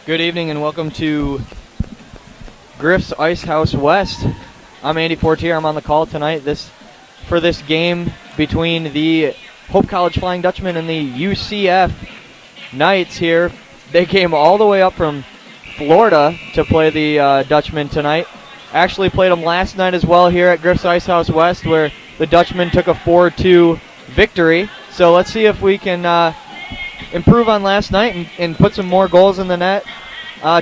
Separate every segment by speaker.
Speaker 1: Good evening and welcome to Griff's Ice House West. I'm Andy Fortier. I'm on the call tonight for this game between the Hope College Flying Dutchmen and the UCF Knights here. They came all the way up from Florida to play the Dutchmen tonight. Actually played them last night as well here at Griff's Ice House West, where the Dutchmen took a 4-2 victory. So let's see if we can improve on last night and put some more goals in the net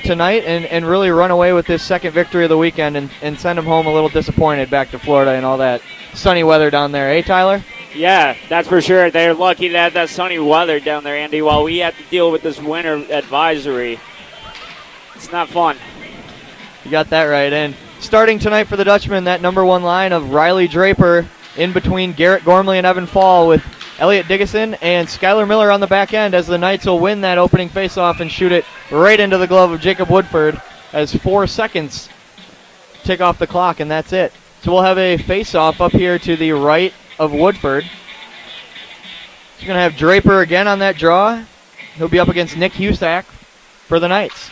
Speaker 1: tonight and really run away with this second victory of the weekend and send them home a little disappointed back to Florida and all that sunny weather down there. Eh, Tyler?
Speaker 2: Yeah, that's for sure. They're lucky to have that sunny weather down there, Andy, while we have to deal with this winter advisory. It's not fun.
Speaker 1: You got that right. And starting tonight for the Dutchmen, that number one line of Riley Draper in between Garrett Gormley and Evan Fall, with Elliot Diggison and Skylar Miller on the back end, as the Knights will win that opening faceoff and shoot it right into the glove of Jacob Woodford as 4 seconds tick off the clock, and that's it. So we'll have a faceoff up here to the right of Woodford. He's going to have Draper again on that draw. He'll be up against Nick Husak for the Knights.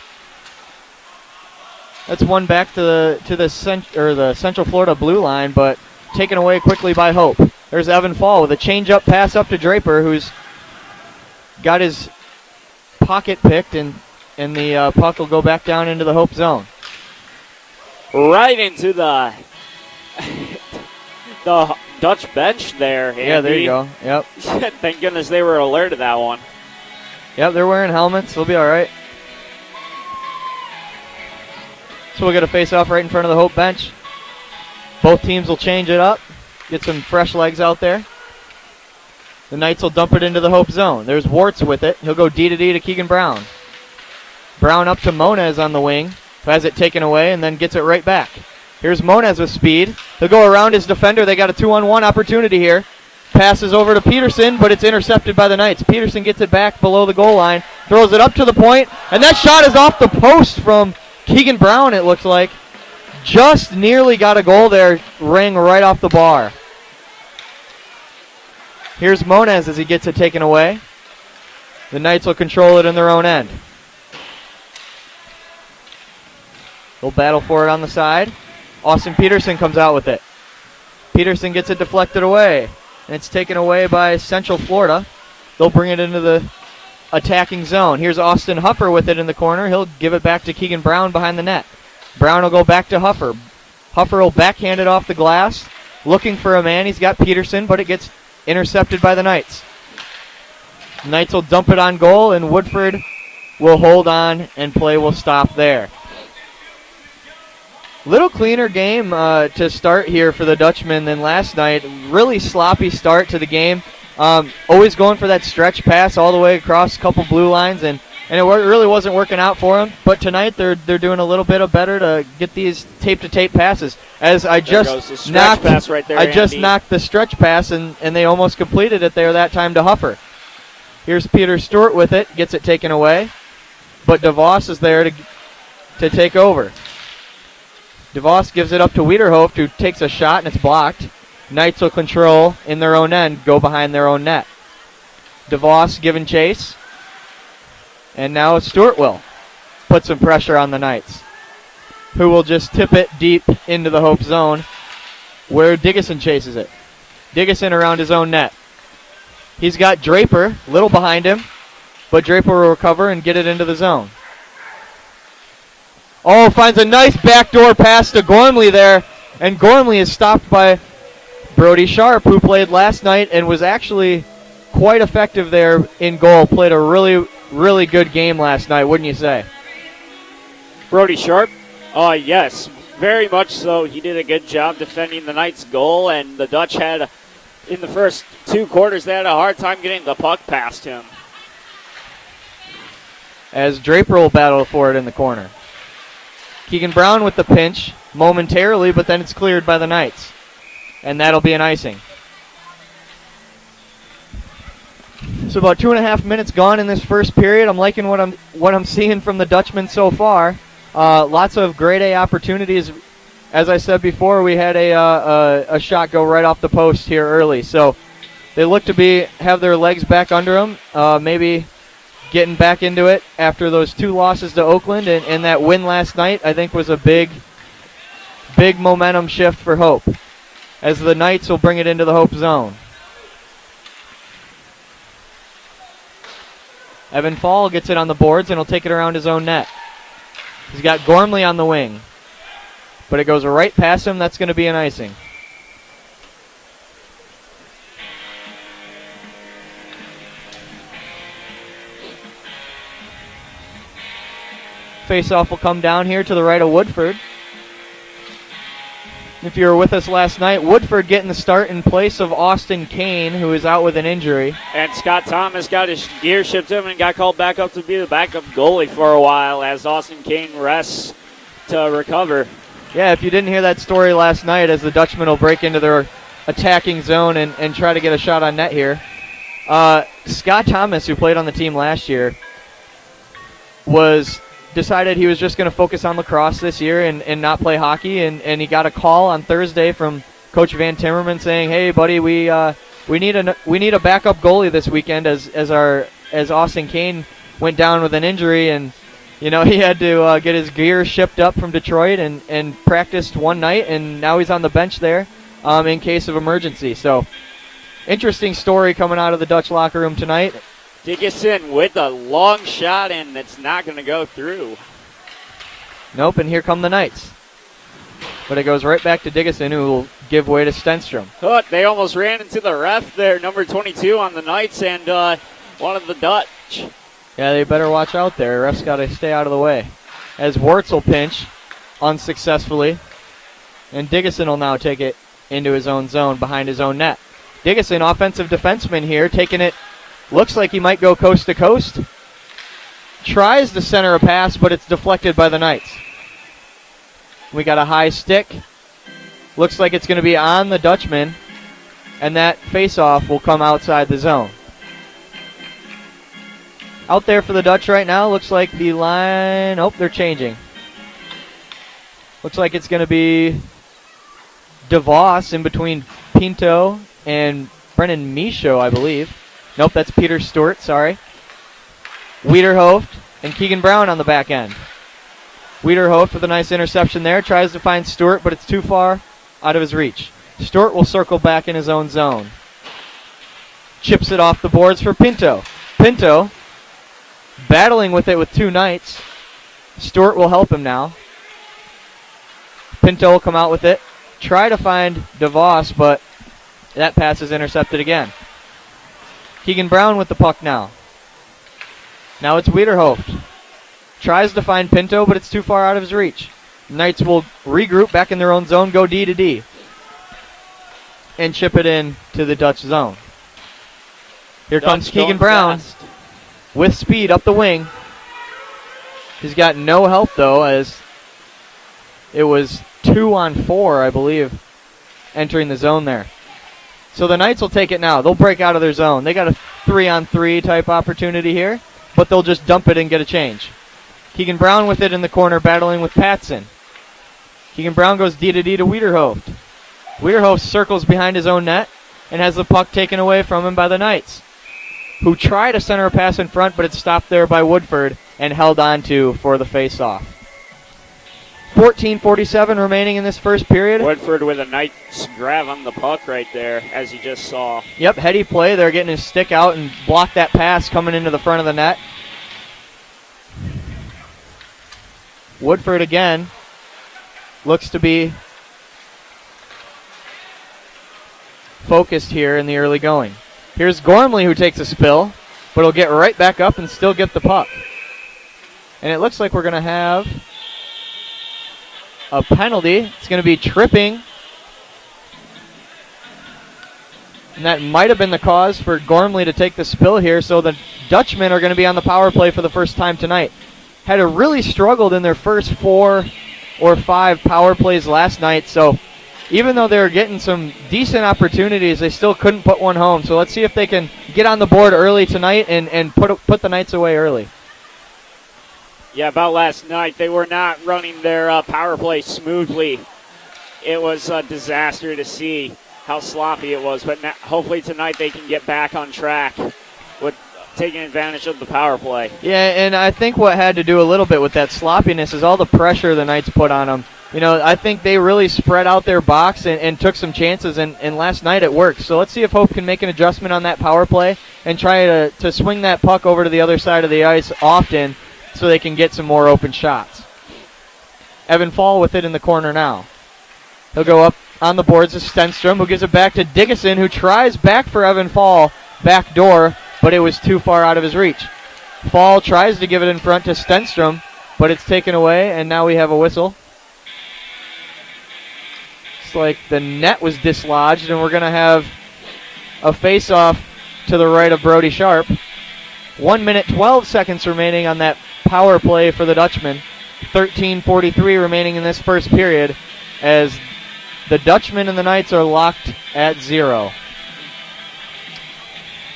Speaker 1: That's one back to the Central Florida blue line, but taken away quickly by Hope. There's Evan Fall with a change-up pass up to Draper, who's got his pocket picked, and the puck will go back down into the Hope zone.
Speaker 2: Right into the the Dutch bench there, Andy.
Speaker 1: Yeah, there you go. Yep.
Speaker 2: Thank goodness they were alert to that one.
Speaker 1: Yep, they're wearing helmets. They'll be all right. So we'll get a face-off right in front of the Hope bench. Both teams will change it up. Get some fresh legs out there. The Knights will dump it into the Hope zone. There's Warts with it. He'll go D to Keegan Brown. Brown up to Moniz on the wing, who has it taken away and then gets it right back. Here's Moniz with speed. He'll go around his defender. They got a 2-on-1 opportunity here. Passes over to Peterson, but it's intercepted by the Knights. Peterson gets it back below the goal line, throws it up to the point, and that shot is off the post from Keegan Brown, it looks like. Just nearly got a goal there, rang right off the bar. Here's Moniz as he gets it taken away. The Knights will control it in their own end. They'll battle for it on the side. Austin Peterson comes out with it. Peterson gets it deflected away, and it's taken away by Central Florida. They'll bring it into the attacking zone. Here's Austin Huffer with it in the corner. He'll give it back to Keegan Brown behind the net. Brown will go back to Huffer. Huffer will backhand it off the glass, looking for a man. He's got Peterson, but it gets intercepted by the Knights. Knights will dump it on goal, and Woodford will hold on, and play will stop there. Little cleaner game to start here for the Dutchmen than last night. Really sloppy start to the game. Always going for that stretch pass all the way across a couple blue lines, and it really wasn't working out for them. But tonight they're doing a little bit of better to get these tape-to-tape passes. As I just knocked the stretch pass, and they almost completed it there that time to Huffer. Here's Peter Stewart with it, gets it taken away, but DeVos is there to take over. DeVos gives it up to Wiederhoft, who takes a shot, and it's blocked. Knights will control in their own end, go behind their own net. DeVos giving chase. And now Stewart will put some pressure on the Knights, who will just tip it deep into the Hope zone, where Diggison chases it. Diggison around his own net. He's got Draper a little behind him, but Draper will recover and get it into the zone. Oh, finds a nice backdoor pass to Gormley there, and Gormley is stopped by Brody Sharp, who played last night and was actually quite effective there in goal. Played a really good game last night, wouldn't you say?
Speaker 2: Brody Sharp? Yes, very much so. He did a good job defending the Knights' goal, and the Dutch had, in the first 2 quarters, they had a hard time getting the puck past him.
Speaker 1: As Draper will battle for it in the corner. Keegan Brown with the pinch momentarily, but then it's cleared by the Knights. And that'll be an icing. So about 2.5 minutes gone in this first period. I'm liking what I'm seeing from the Dutchmen so far. Lots of grade A opportunities. As I said before, we had a shot go right off the post here early. So they look to have their legs back under them. Maybe getting back into it after those 2 losses to Oakland, and that win last night I think was a big momentum shift for Hope, as the Knights will bring it into the Hope zone. Evan Fall gets it on the boards and will take it around his own net. He's got Gormley on the wing, but it goes right past him. That's going to be an icing. Faceoff will come down here to the right of Woodford. If you were with us last night, Woodford getting the start in place of Austin Kane, who is out with an injury.
Speaker 2: And Scott Thomas got his gear shipped to him and got called back up to be the backup goalie for a while as Austin Kane rests to recover.
Speaker 1: Yeah, if you didn't hear that story last night, as the Dutchmen will break into their attacking zone and try to get a shot on net here. Scott Thomas, who played on the team last year, decided he was just going to focus on lacrosse this year and not play hockey, and he got a call on Thursday from Coach Van Timmerman saying, "Hey, buddy, we need a backup goalie this weekend as Austin Kane went down with an injury, and he had to get his gear shipped up from Detroit and practiced one night, and now he's on the bench there in case of emergency." So, interesting story coming out of the Dutch locker room tonight.
Speaker 2: Dickinson with a long shot, and it's not going to go through.
Speaker 1: Nope, and here come the Knights. But it goes right back to Dickinson, who will give way to Stenstrom.
Speaker 2: Oh, they almost ran into the ref there, number 22 on the Knights, and one of the Dutch.
Speaker 1: Yeah, they better watch out there. Ref's got to stay out of the way. As Wirtz will pinch unsuccessfully, and Dickinson will now take it into his own zone behind his own net. Dickinson, offensive defenseman here, taking it. Looks like he might go coast to coast. Tries to center a pass, but it's deflected by the Knights. We got a high stick. Looks like it's going to be on the Dutchman, and that face-off will come outside the zone. Out there for the Dutch right now, looks like the line... Oh, they're changing. Looks like it's going to be DeVos in between Pinto and Brennan Michaud, I believe. Nope, that's Peter Stewart, sorry. Wiederhoeft and Keegan Brown on the back end. Wiederhoeft with a nice interception there. Tries to find Stewart, but it's too far out of his reach. Stewart will circle back in his own zone. Chips it off the boards for Pinto. Pinto battling with it with 2 Knights. Stewart will help him now. Pinto will come out with it. Try to find DeVos, but that pass is intercepted again. Keegan Brown with the puck now. Now it's Wiederhoeft. Tries to find Pinto, but it's too far out of his reach. Knights will regroup back in their own zone, go D to D, and chip it in to the Dutch zone. Here comes Keegan Brown with speed up the wing. He's got no help, though, as it was 2-on-4, I believe, entering the zone there. So the Knights will take it now. They'll break out of their zone. They got a 3-on-3 type opportunity here, but they'll just dump it and get a change. Keegan Brown with it in the corner, battling with Patson. Keegan Brown goes D to D to Wiederhoeft. Wiederhoeft circles behind his own net and has the puck taken away from him by the Knights, who try to center a pass in front, but it's stopped there by Woodford and held on to for the face-off. 14:47 remaining in this first period.
Speaker 2: Woodford with a nice grab on the puck right there, as you just saw.
Speaker 1: Yep, heady play. They're getting his stick out and block that pass coming into the front of the net. Woodford again looks to be focused here in the early going. Here's Gormley, who takes a spill, but he'll get right back up and still get the puck. And it looks like we're going to have a penalty. It's going to be tripping. And that might have been the cause for Gormley to take the spill here. So the Dutchmen are going to be on the power play for the first time tonight. Had really struggled in their first 4 or 5 power plays last night. So even though they were getting some decent opportunities, they still couldn't put one home. So let's see if they can get on the board early tonight and put the Knights away early.
Speaker 2: Yeah, about last night, they were not running their power play smoothly. It was a disaster to see how sloppy it was, but hopefully tonight they can get back on track with taking advantage of the power play.
Speaker 1: Yeah, and I think what had to do a little bit with that sloppiness is all the pressure the Knights put on them. You know, I think they really spread out their box and took some chances, and last night it worked. So let's see if Hope can make an adjustment on that power play and try to swing that puck over to the other side of the ice often so they can get some more open shots. Evan Fall with it in the corner now. He'll go up on the boards to Stenstrom, who gives it back to Diggison, who tries back for Evan Fall, back door, but it was too far out of his reach. Fall tries to give it in front to Stenstrom, but it's taken away, and now we have a whistle. It's like the net was dislodged, and we're going to have a face-off to the right of Brody Sharp. 1 minute, 12 seconds remaining on that power play for the Dutchman. 13:43 remaining in this first period as the Dutchman and the Knights are locked at 0.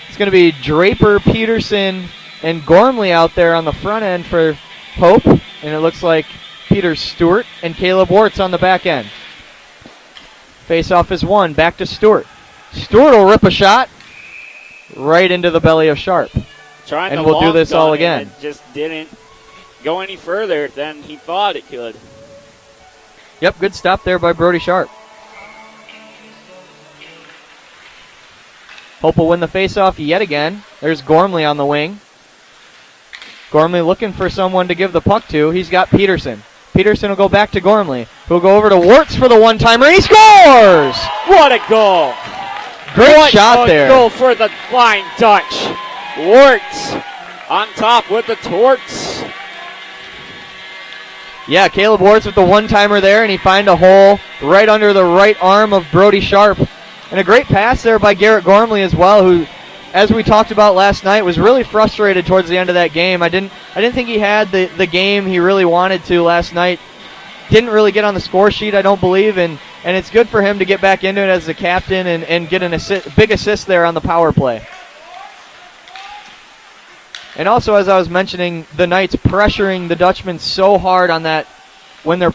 Speaker 1: It's going to be Draper, Peterson, and Gormley out there on the front end for Hope, and it looks like Peter Stewart and Caleb Wartz on the back end. Face-off is won. Back to Stewart. Stewart will rip a shot right into the belly of Sharp.
Speaker 2: And
Speaker 1: we'll do this all again.
Speaker 2: It just didn't go any further than he thought it could.
Speaker 1: Yep, good stop there by Brody Sharp. Hope will win the face-off yet again. There's Gormley on the wing. Gormley looking for someone to give the puck to. He's got Peterson. Peterson will go back to Gormley, who'll go over to Wartz for the one-timer, and he scores!
Speaker 2: What a goal!
Speaker 1: Great shot there.
Speaker 2: Goal for the Flying Dutch. Wartz on top with the torts.
Speaker 1: Yeah, Caleb Wartz with the one-timer there, and he finds a hole right under the right arm of Brody Sharp. And a great pass there by Garrett Gormley as well, who, as we talked about last night, was really frustrated towards the end of that game. I didn't think he had the game he really wanted to last night. Didn't really get on the score sheet, I don't believe, and it's good for him to get back into it as the captain and get an big assist there on the power play. And also, as I was mentioning, the Knights pressuring the Dutchmen so hard on that when they're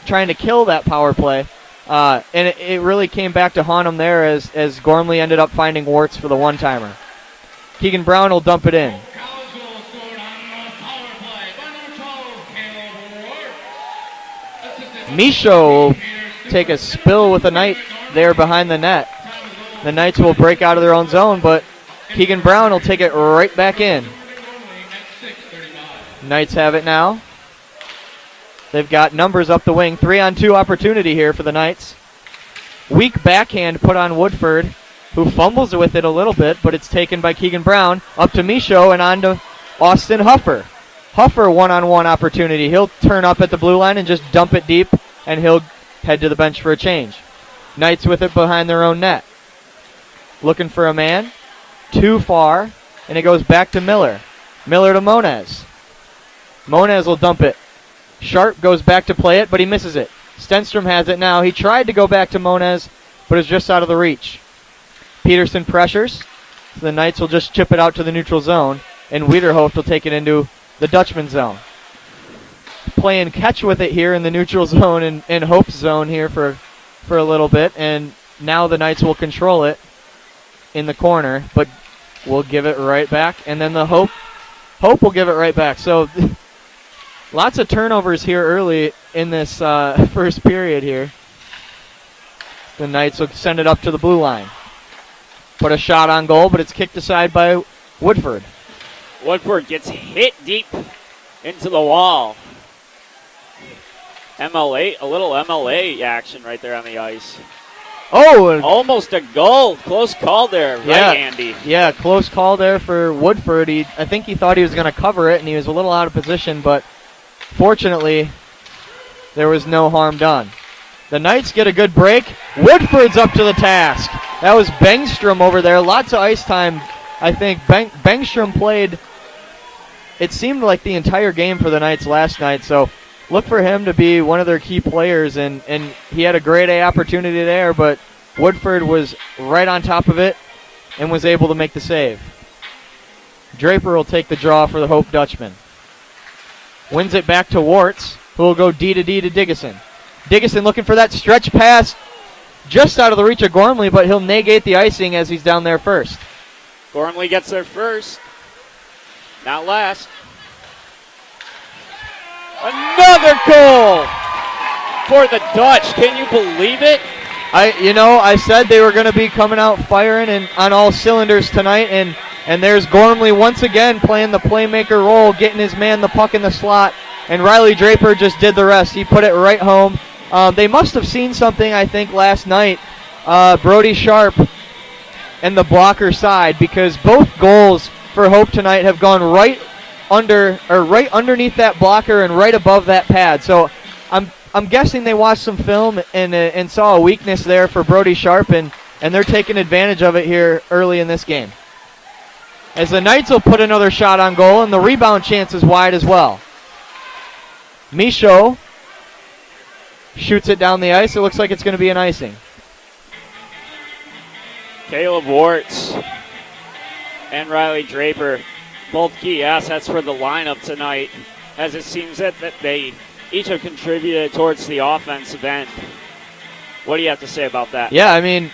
Speaker 1: trying to kill that power play. And it really came back to haunt them there as Gormley ended up finding Wartz for the one-timer. Keegan Brown will dump it in. Michaud will take a spill with the Knight there behind the net. The Knights will break out of their own zone, but Keegan Brown will take it right back in. Knights have it now. They've got numbers up the wing. 3-on-2 opportunity here for the Knights. Weak backhand put on Woodford, who fumbles with it a little bit, but it's taken by Keegan Brown. Up to Michaud and on to Austin Huffer. Huffer one-on-one opportunity. He'll turn up at the blue line and just dump it deep, and he'll head to the bench for a change. Knights with it behind their own net. Looking for a man. Too far, and it goes back to Miller. Miller to Monez. Monez will dump it. Sharp goes back to play it, but he misses it. Stenstrom has it now. He tried to go back to Monez, but it's just out of the reach. Peterson pressures. So the Knights will just chip it out to the neutral zone, and Wiederhoft will take it into the Dutchman zone. Playing catch with it here in the neutral zone and Hope's zone here for a little bit, and now the Knights will control it in the corner, but will give it right back, and then the Hope will give it right back. So lots of turnovers here early in this first period here. The Knights will send it up to the blue line. Put a shot on goal, but it's kicked aside by Woodford.
Speaker 2: Woodford gets hit deep into the wall. A little MLA action right there on the ice.
Speaker 1: Oh!
Speaker 2: Almost a goal. Close call there, right, Andy?
Speaker 1: Yeah, close call there for Woodford. I think he thought he was going to cover it, and he was a little out of position, but fortunately, there was no harm done. The Knights get a good break. Woodford's up to the task. That was Bengstrom over there. Lots of ice time. I think Bengstrom played, it seemed like the entire game for the Knights last night, so look for him to be one of their key players, and he had a grade A opportunity there, but Woodford was right on top of it and was able to make the save. Draper will take the draw for the Hope Dutchman. Wins it back to Wartz, who will go D to Diggison. Diggison looking for that stretch pass just out of the reach of Gormley, but he'll negate the icing as he's down there first.
Speaker 2: Gormley gets there first. Not last. Another goal for the Dutch. Can you believe it?
Speaker 1: I said they were going to be coming out firing and on all cylinders tonight, and there's Gormley once again playing the playmaker role, getting his man the puck in the slot, and Riley Draper just did the rest. He put it right home. They must have seen something, I think, last night, Brody Sharp and the blocker side, because both goals for Hope tonight have gone right underneath that blocker and right above that pad. So I'm guessing they watched some film and saw a weakness there for Brody Sharp, and they're taking advantage of it here early in this game. As the Knights will put another shot on goal, and the rebound chance is wide as well. Michaud shoots it down the ice. It looks like it's going to be an icing.
Speaker 2: Caleb Warts and Riley Draper, both key assets for the lineup tonight, as it seems that they each have contributed towards the offensive end. What do you have to say about that?
Speaker 1: Yeah, I mean,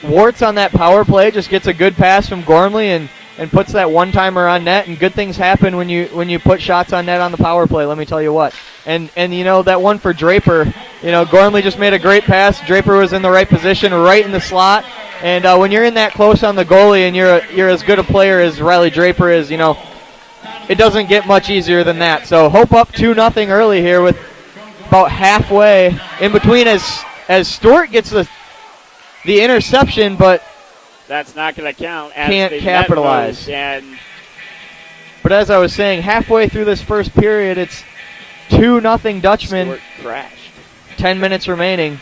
Speaker 1: Warts on that power play just gets a good pass from Gormley and puts that one-timer on net, and good things happen when you put shots on net on the power play, let me tell you what. And that one for Draper, Gormley just made a great pass. Draper was in the right position, right in the slot. And when you're in that close on the goalie and you're as good a player as Riley Draper is, it doesn't get much easier than that. So Hope up 2-0 early here with about halfway in between as Stewart gets the interception, but
Speaker 2: that's not going to count.
Speaker 1: Can't capitalize. But as I was saying, halfway through this first period, it's 2-0 Dutchman.
Speaker 2: Stewart crashed.
Speaker 1: 10 minutes remaining.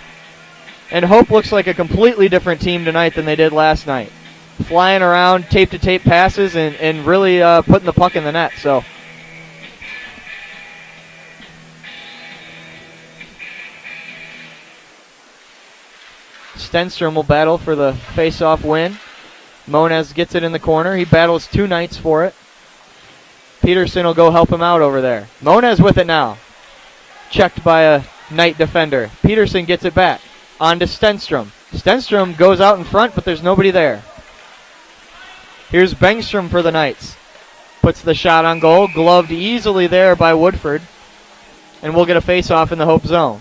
Speaker 1: And Hope looks like a completely different team tonight than they did last night. Flying around, tape-to-tape passes, and really putting the puck in the net. So Stenstrom will battle for the face-off win. Moniz gets it in the corner. He battles two Knights for it. Peterson will go help him out over there. Moniz with it now. Checked by a Knight defender. Peterson gets it back. On to Stenstrom. Stenstrom goes out in front, but there's nobody there. Here's Bengstrom for the Knights. Puts the shot on goal. Gloved easily there by Woodford. And we'll get a face-off in the Hope zone.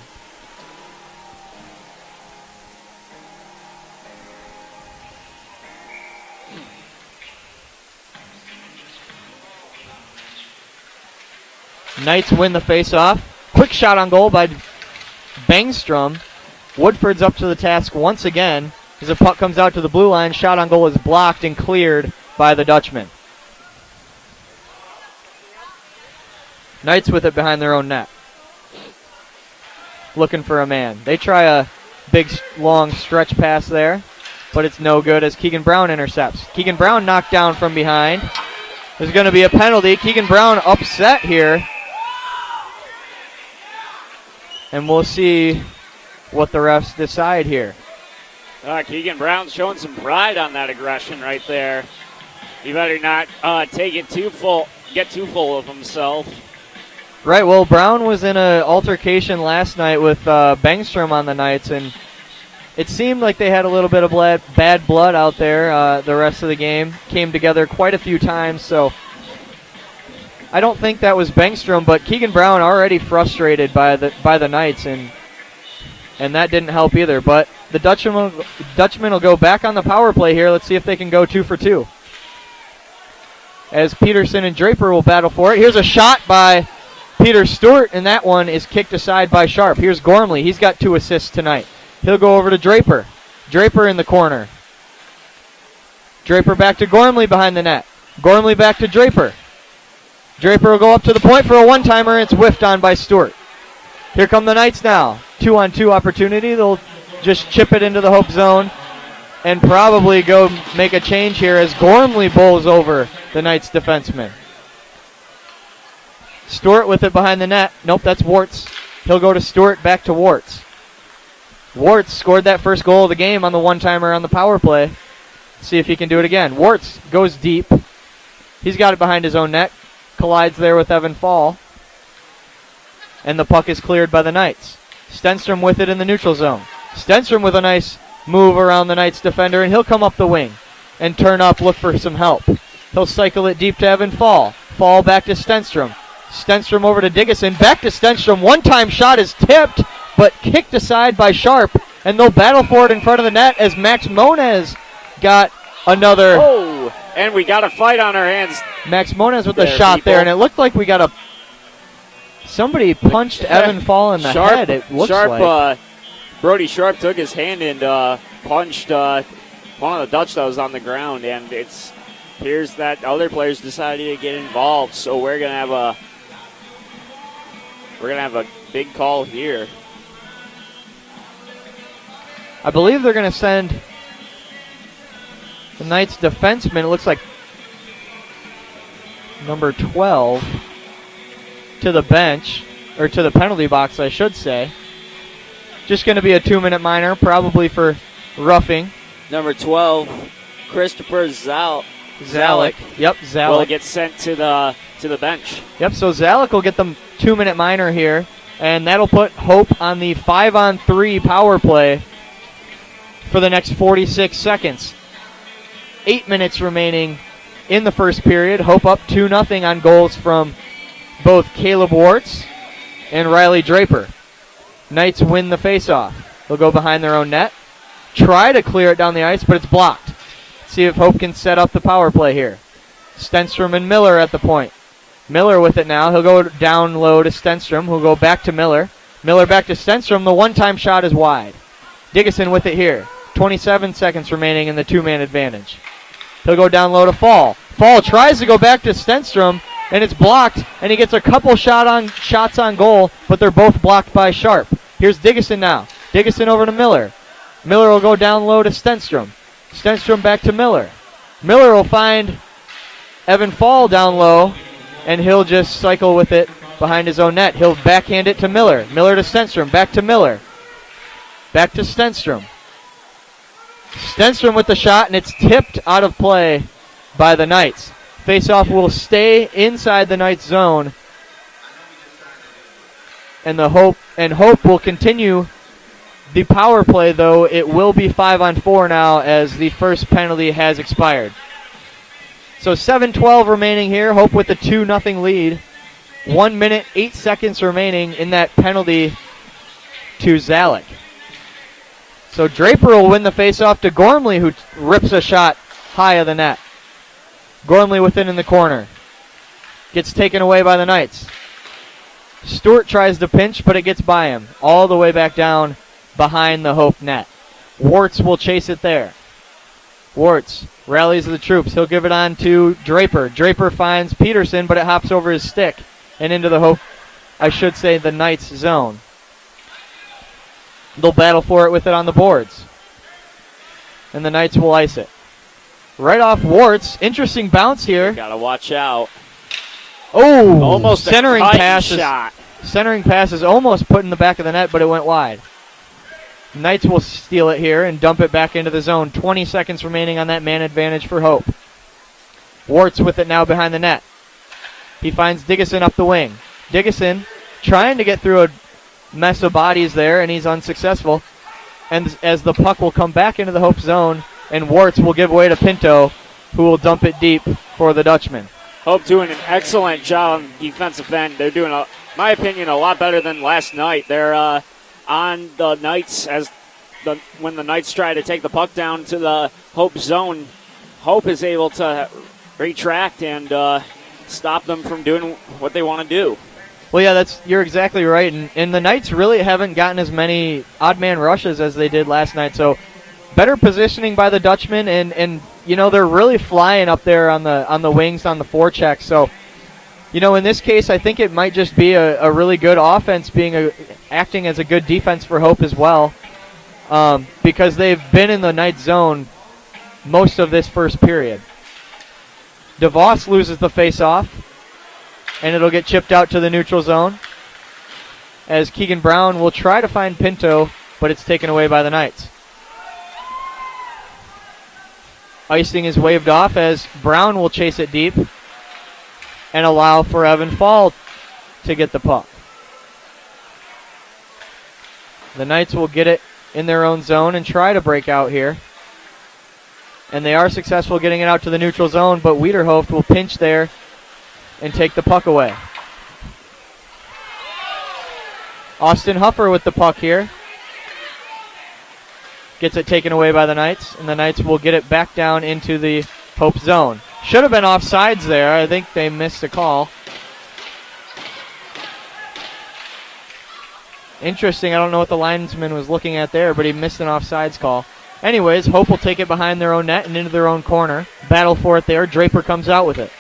Speaker 1: Knights win the face-off. Quick shot on goal by Bengstrom. Woodford's up to the task once again as the puck comes out to the blue line. Shot on goal is blocked and cleared by the Dutchman. Knights with it behind their own net. Looking for a man. They try a big, long stretch pass there, but it's no good as Keegan Brown intercepts. Keegan Brown knocked down from behind. There's going to be a penalty. Keegan Brown upset here. And we'll see what the refs decide here.
Speaker 2: Keegan Brown's showing some pride on that aggression right there. He better not get too full of himself.
Speaker 1: Right, well, Brown was in an altercation last night with Bengstrom on the Knights, and it seemed like they had a little bit of bad blood out there. The rest of the game came together quite a few times, so I don't think that was Bengstrom, but Keegan Brown already frustrated by the Knights, and that didn't help either. But the Dutchman will go back on the power play here. Let's see if they can go 2 for 2. As Peterson and Draper will battle for it. Here's a shot by Peter Stewart, and that one is kicked aside by Sharp. Here's Gormley. He's got 2 assists tonight. He'll go over to Draper. Draper in the corner. Draper back to Gormley behind the net. Gormley back to Draper. Draper will go up to the point for a one-timer, and it's whiffed on by Stewart. Here come the Knights now. 2-on-2 opportunity. They'll just chip it into the Hope zone and probably go make a change here as Gormley bowls over the Knights defenseman. Stewart with it behind the net. Nope, that's Warts. He'll go to Stewart, back to Warts. Warts scored that first goal of the game on the one-timer on the power play. See if he can do it again. Warts goes deep. He's got it behind his own net. Collides there with Evan Fall. And the puck is cleared by the Knights. Stenstrom with it in the neutral zone. Stenstrom with a nice move around the Knights defender, and he'll come up the wing and turn up, look for some help. He'll cycle it deep to Evan Fall. Fall back to Stenstrom. Stenstrom over to Diggison. Back to Stenstrom. One-time shot is tipped, but kicked aside by Sharp. And they'll battle for it in front of the net as Max Moniz got another.
Speaker 2: Oh, and we got a fight on our hands.
Speaker 1: Max Moniz with the shot there, and it looked like we got a. Somebody punched Evan Fall in the head, it looks like.
Speaker 2: Brody Sharp took his hand and punched one of the Dutch that was on the ground, and it appears that other players decided to get involved. So we're gonna have a big call here.
Speaker 1: I believe they're going to send the Knights defenseman, it looks like number 12, to the bench, or to the penalty box, I should say. Just going to be a 2-minute minor, probably for roughing.
Speaker 2: Number 12, Christopher Zalek.
Speaker 1: Yep, Zalek.
Speaker 2: Will get sent to the bench.
Speaker 1: Yep, so Zalek will get the 2-minute minor here, and that'll put Hope on the 5-on-3 power play for the next 46 seconds. 8 minutes remaining in the first period. Hope up 2-0 on goals from both Caleb Wartz and Riley Draper. Knights win the faceoff. They'll go behind their own net. Try to clear it down the ice, but it's blocked. See if Hope can set up the power play here. Stenstrom and Miller at the point. Miller with it now. He'll go down low to Stenstrom, who'll go back to Miller. Miller back to Stenstrom. The one-time shot is wide. Diggison with it here. 27 seconds remaining in the 2-man advantage. He'll go down low to Fall. Fall tries to go back to Stenstrom, and it's blocked, and he gets a couple shots on goal, but they're both blocked by Sharp. Here's Diggison now. Diggison over to Miller. Miller will go down low to Stenstrom. Stenstrom back to Miller. Miller will find Evan Fall down low, and he'll just cycle with it behind his own net. He'll backhand it to Miller. Miller to Stenstrom. Back to Miller. Back to Stenstrom. Stenstrom with the shot, and it's tipped out of play by the Knights. Faceoff will stay inside the Knights zone, and Hope will continue the power play, though it will be 5-on-4 now as the first penalty has expired. So 7:12 remaining here. Hope with the 2-0 lead. 1 minute, 8 seconds remaining in that penalty to Zalek. So Draper will win the faceoff to Gormley, who rips a shot high of the net. Gormley with it in the corner. Gets taken away by the Knights. Stewart tries to pinch, but it gets by him. All the way back down behind the Hope net. Wartz will chase it there. Wartz rallies the troops. He'll give it on to Draper. Draper finds Peterson, but it hops over his stick and into the the Knights zone. They'll battle for it with it on the boards. And the Knights will ice it. Right off Wartz. Interesting bounce here.
Speaker 2: Gotta watch out.
Speaker 1: Oh,
Speaker 2: almost
Speaker 1: centering
Speaker 2: a
Speaker 1: pass
Speaker 2: shot.
Speaker 1: Centering pass is almost put in the back of the net, but it went wide. Knights will steal it here and dump it back into the zone. 20 seconds remaining on that man advantage for Hope. Wartz with it now behind the net. He finds Diggison up the wing. Diggison trying to get through a mess of bodies there, and he's unsuccessful. And as the puck will come back into the Hope zone, and Wartz will give way to Pinto, who will dump it deep for the Dutchman.
Speaker 2: Hope doing an excellent job on defensive end. They're doing, my opinion, a lot better than last night. They're on the Knights when the Knights try to take the puck down to the Hope zone. Hope is able to retract and stop them from doing what they want to do.
Speaker 1: Well, yeah, you're exactly right. And the Knights really haven't gotten as many odd man rushes as they did last night. So better positioning by the Dutchmen, and you know, they're really flying up there on the wings on the forecheck. So, you know, in this case, I think it might just be a really good offense acting as a good defense for Hope as well, because they've been in the Knights zone most of this first period. DeVos loses the faceoff, and it'll get chipped out to the neutral zone as Keegan Brown will try to find Pinto, but it's taken away by the Knights. Icing is waved off as Brown will chase it deep and allow for Evan Fall to get the puck. The Knights will get it in their own zone and try to break out here. And they are successful getting it out to the neutral zone, but Wiederhoft will pinch there and take the puck away. Austin Huffer with the puck here. Gets it taken away by the Knights, and the Knights will get it back down into the Hope zone. Should have been offsides there. I think they missed a call. Interesting. I don't know what the linesman was looking at there, but he missed an offsides call. Anyways, Hope will take it behind their own net and into their own corner. Battle for it there. Draper comes out with it.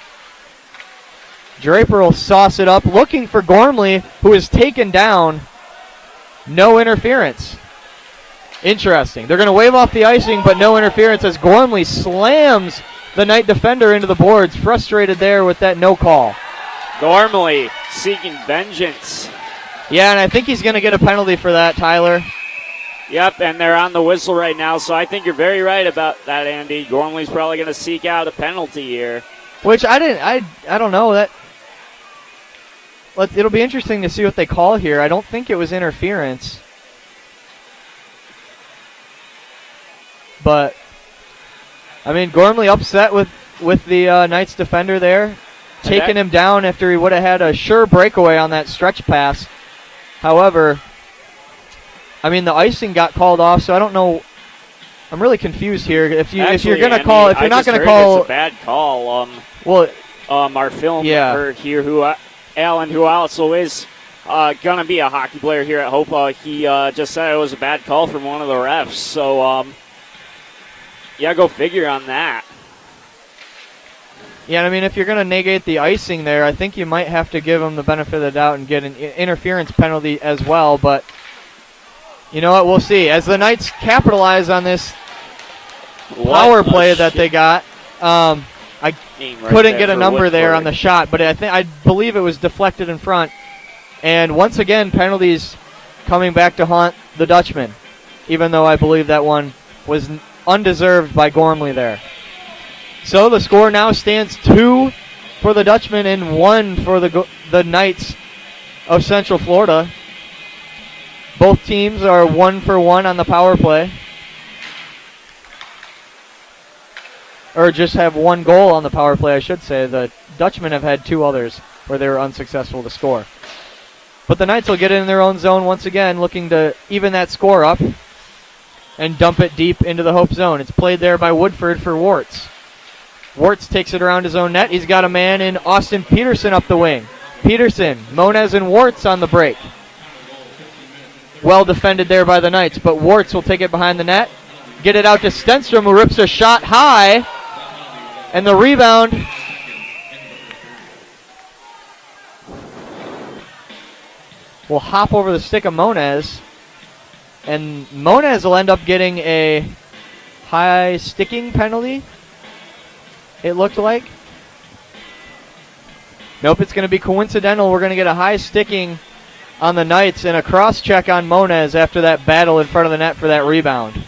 Speaker 1: Draper will sauce it up, looking for Gormley, who is taken down. No interference. Interesting. They're going to wave off the icing, but no interference as Gormley slams the Knight defender into the boards. Frustrated there with that no call.
Speaker 2: Gormley seeking vengeance.
Speaker 1: Yeah, and I think he's going to get a penalty for that, Tyler.
Speaker 2: Yep, and they're on the whistle right now, so I think you're very right about that, Andy. Gormley's probably going to seek out a penalty here.
Speaker 1: Which I don't know. It'll be interesting to see what they call here. I don't think it was interference. But, I mean, Gormley upset with the Knights defender there, taking him down after he would have had a sure breakaway on that stretch pass. However, I mean, the icing got called off, so I don't know. I'm really confused here. If you're going to call, if you're not going to call,
Speaker 2: it's a bad call. Our film here, Alan, who also is going to be a hockey player here at Hope, he just said it was a bad call from one of the refs. So, yeah, go figure on that.
Speaker 1: Yeah, I mean, if you're going to negate the icing there, I think you might have to give him the benefit of the doubt and get an interference penalty as well. But you know what? We'll see. As the Knights capitalize on this power play that they got, I couldn't get a number there on the shot, but I believe it was deflected in front. And once again, penalties coming back to haunt the Dutchman, even though I believe that one was undeserved by Gormley there. So the score now stands 2 for the Dutchman and 1 for the Knights of Central Florida. Both teams are 1 for 1 on the power play. Or just have 1 goal on the power play, I should say. The Dutchmen have had 2 others where they were unsuccessful to score. But the Knights will get in their own zone once again, looking to even that score up and dump it deep into the Hope zone. It's played there by Woodford for Warts. Warts takes it around his own net. He's got a man in Austin Peterson up the wing. Peterson, Moniz, and Warts on the break. Well defended there by the Knights, but Warts will take it behind the net. Get it out to Stenstrom, who rips a shot high. And the rebound will hop over the stick of Moniz. And Moniz will end up getting a high sticking penalty, it looked like. Nope, it's going to be coincidental. We're going to get a high sticking on the Knights and a cross check on Moniz after that battle in front of the net for that rebound.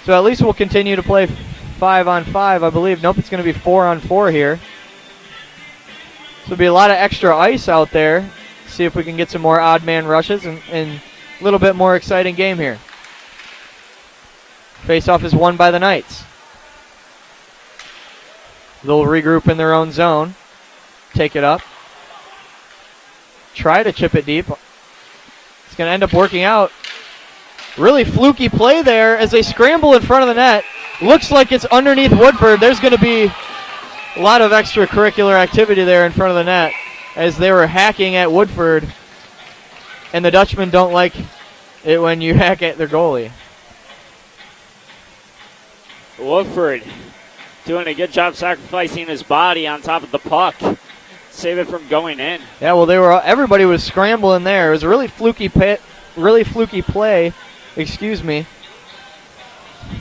Speaker 1: So at least we'll continue to play 5-on-5, I believe. Nope, it's going to be 4-on-4 here. So there'll be a lot of extra ice out there. See if we can get some more odd man rushes and a little bit more exciting game here. Face-off is won by the Knights. They'll regroup in their own zone. Take it up. Try to chip it deep. It's going to end up working out. Really fluky play there as they scramble in front of the net. Looks like it's underneath Woodford. There's going to be a lot of extracurricular activity there in front of the net as they were hacking at Woodford. And the Dutchmen don't like it when you hack at their goalie.
Speaker 2: Woodford doing a good job sacrificing his body on top of the puck. Save it from going in. Yeah,
Speaker 1: well, everybody was scrambling there. It was a really fluky play. Excuse me.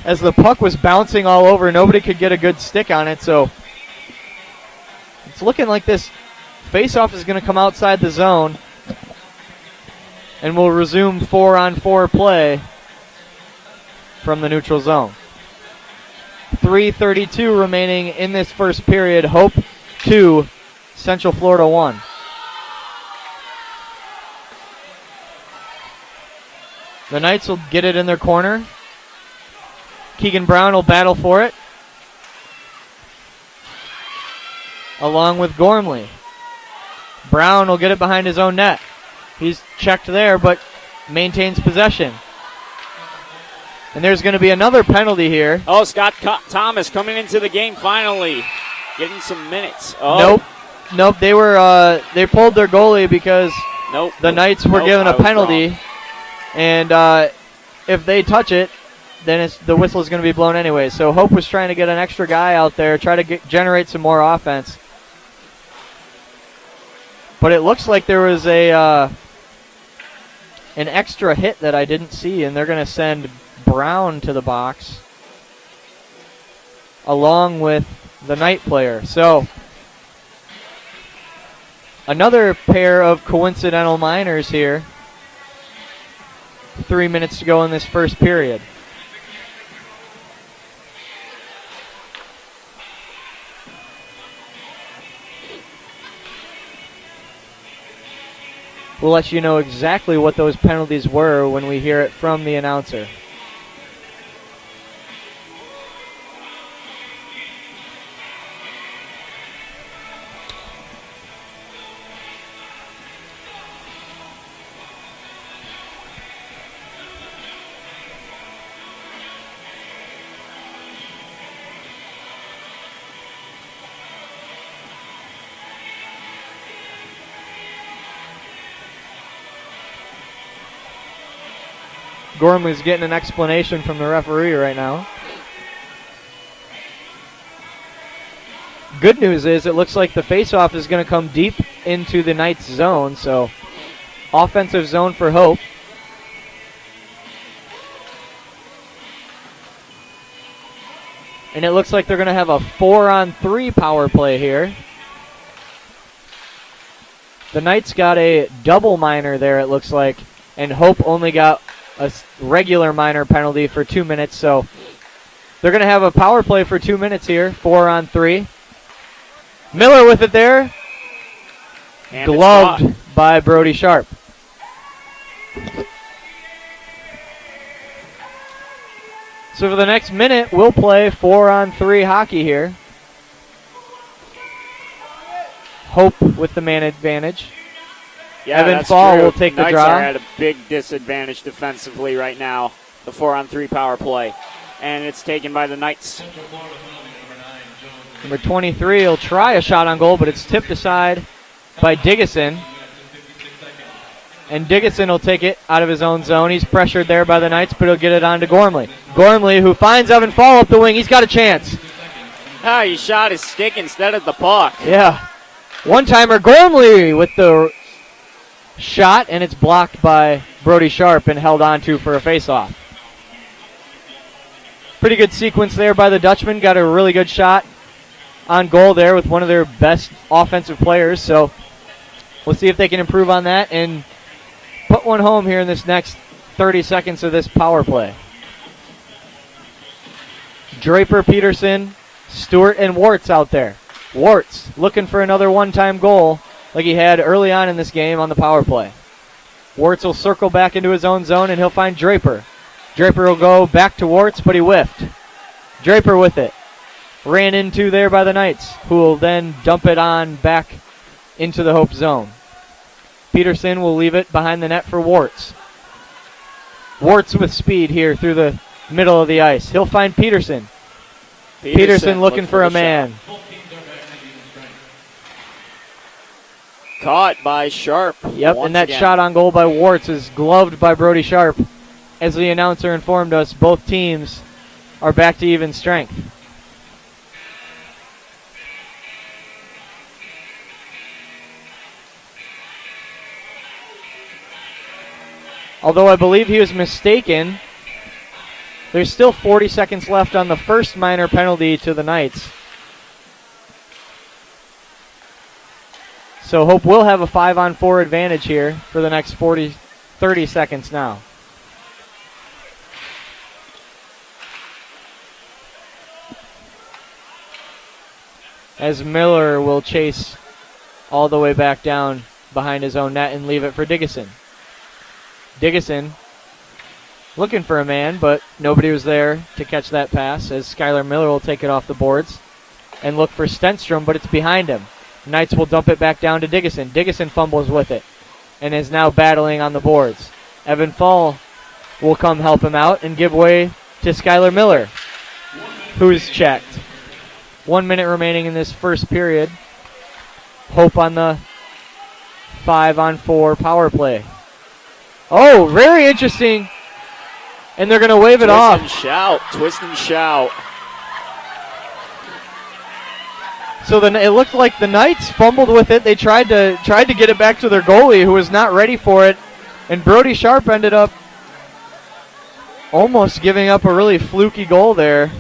Speaker 1: As the puck was bouncing all over, nobody could get a good stick on it. So it's looking like this face-off is going to come outside the zone, and we'll resume 4-on-4 play from the neutral zone. 3:32 remaining in this first period. Hope 2, Central Florida 1. The Knights will get it in their corner. Keegan Brown will battle for it. along with Gormley. Brown will get it behind his own net. He's checked there, but maintains possession. And there's going to be another penalty here.
Speaker 2: Oh, Scott Thomas coming into the game finally, getting some minutes. Oh.
Speaker 1: Nope. They pulled their goalie because the Knights were given a penalty, and if they touch it, then the whistle is going to be blown anyway. So Hope was trying to get an extra guy out there, try to generate some more offense. But it looks like there was an extra hit that I didn't see, and they're going to send Brown to the box along with the Knight player. So another pair of coincidental minors here. 3 minutes to go in this first period. We'll let you know exactly what those penalties were when we hear it from the announcer. Gormley's getting an explanation from the referee right now. Good news is it looks like the faceoff is going to come deep into the Knights zone, so offensive zone for Hope. And it looks like they're going to have a 4-on-3 power play here. The Knights got a double minor there, it looks like, and Hope only got a regular minor penalty for 2 minutes, so they're going to have a power play for 2 minutes here, 4-on-3. Miller with it there, and gloved by Brody Sharp. So for the next minute, we'll play 4-on-3 hockey here. Hope with the man advantage.
Speaker 2: Yeah,
Speaker 1: Evan Fall will take the draw.
Speaker 2: Knights are at a big disadvantage defensively right now, the 4-on-3 power play. And it's taken by the Knights.
Speaker 1: Number 23 will try a shot on goal, but it's tipped aside by Diggison. And Diggison will take it out of his own zone. He's pressured there by the Knights, but he'll get it on to Gormley. Gormley, who finds Evan Fall up the wing. He's got a chance.
Speaker 2: He shot his stick instead of the puck.
Speaker 1: Yeah. One-timer Gormley with the shot, and it's blocked by Brody Sharp and held on to for a face-off. Pretty good sequence there by the Dutchman. Got a really good shot on goal there with one of their best offensive players. So we'll see if they can improve on that and put one home here in this next 30 seconds of this power play. Draper, Peterson, Stewart, and Warts out there. Warts looking for another one-time goal like he had early on in this game on the power play. Warts will circle back into his own zone, and he'll find Draper. Draper will go back to Warts, but he whiffed. Draper with it. Ran into there by the Knights, who will then dump it on back into the Hope zone. Peterson will leave it behind the net for Warts. Warts with speed here through the middle of the ice. He'll find Peterson. Peterson looking for a man.
Speaker 2: Caught by Sharp.
Speaker 1: Yep, and that shot on goal by Warts is gloved by Brody Sharp. As the announcer informed us, both teams are back to even strength. Although I believe he was mistaken, there's still 40 seconds left on the first minor penalty to the Knights. So Hope will have a 5-on-4 advantage here for the next 30 seconds now. As Miller will chase all the way back down behind his own net and leave it for Diggison. Diggison looking for a man, but nobody was there to catch that pass as Skylar Miller will take it off the boards. and look for Stenstrom, but it's behind him. Knights will dump it back down to Diggison. Diggison fumbles with it and is now battling on the boards. Evan Fall will come help him out and give way to Skylar Miller, who's checked. 1 minute remaining in this first period. Hope on the 5-on-4 power play. Oh, very interesting. And they're going to wave it off.
Speaker 2: Twist and shout.
Speaker 1: So then it looked like the Knights fumbled with it. They tried to get it back to their goalie, who was not ready for it. And Brody Sharp ended up almost giving up a really fluky goal there.